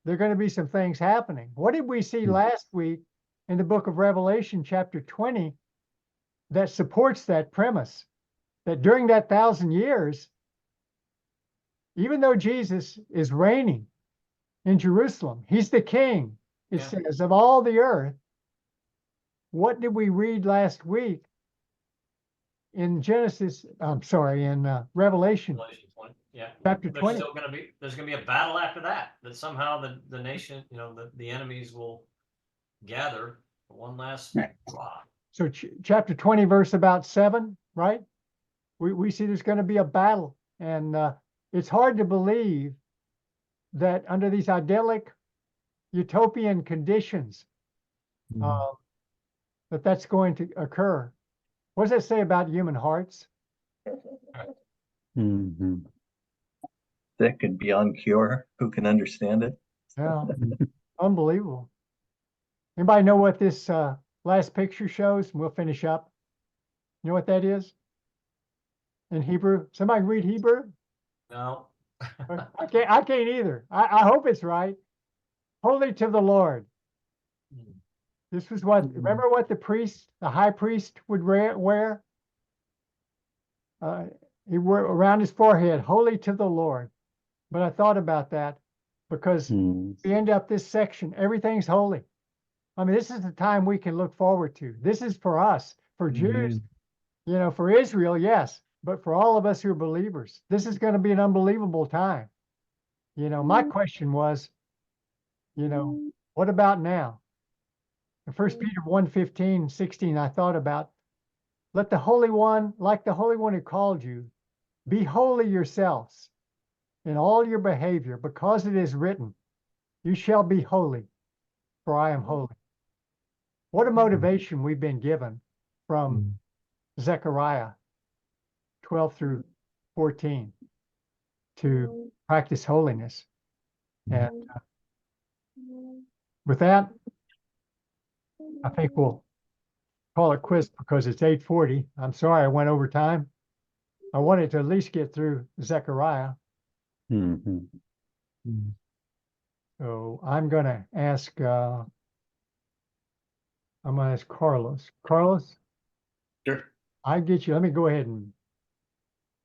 there are going to be some things happening. What did we see last week in the book of Revelation, chapter 20, that supports that premise? That during that 1,000 years, even though Jesus is reigning in Jerusalem, he's the king, it says, of all the earth. What did we read last week in Genesis? I'm sorry, in Revelation. Revelation 20. Yeah. Chapter 20. There's gonna be a battle after that. That somehow the nation, the enemies will gather for one last draw. So chapter 20, verse about 7, right? We see there's going to be a battle, and it's hard to believe that under these idyllic utopian conditions that's going to occur. What does that say about human hearts? Sick and beyond cure. Who can understand it? Yeah, unbelievable. Anybody know what this last picture shows? And we'll finish up. You know what that is? In Hebrew? Somebody read Hebrew? No. I can't either. I hope it's right. Holy to the Lord. This was what, remember what the high priest would wear? He wore around his forehead, holy to the Lord. But I thought about that because we end up this section, everything's holy. I mean, this is the time we can look forward to. This is for us, for Jews, for Israel, yes, but for all of us who are believers, this is going to be an unbelievable time. My question was, what about now? In 1 Peter 1:15, 16, I thought about, let the Holy One, like the Holy One who called you, be holy yourselves in all your behavior, because it is written, you shall be holy, for I am holy. What a motivation we've been given from Zechariah 12 through 14 to practice holiness. And with that, I think we'll call it quits because it's 8:40. I'm sorry I went over time. I wanted to at least get through Zechariah. So I'm going to ask Carlos. Carlos? Sure. I get you. Let me go ahead and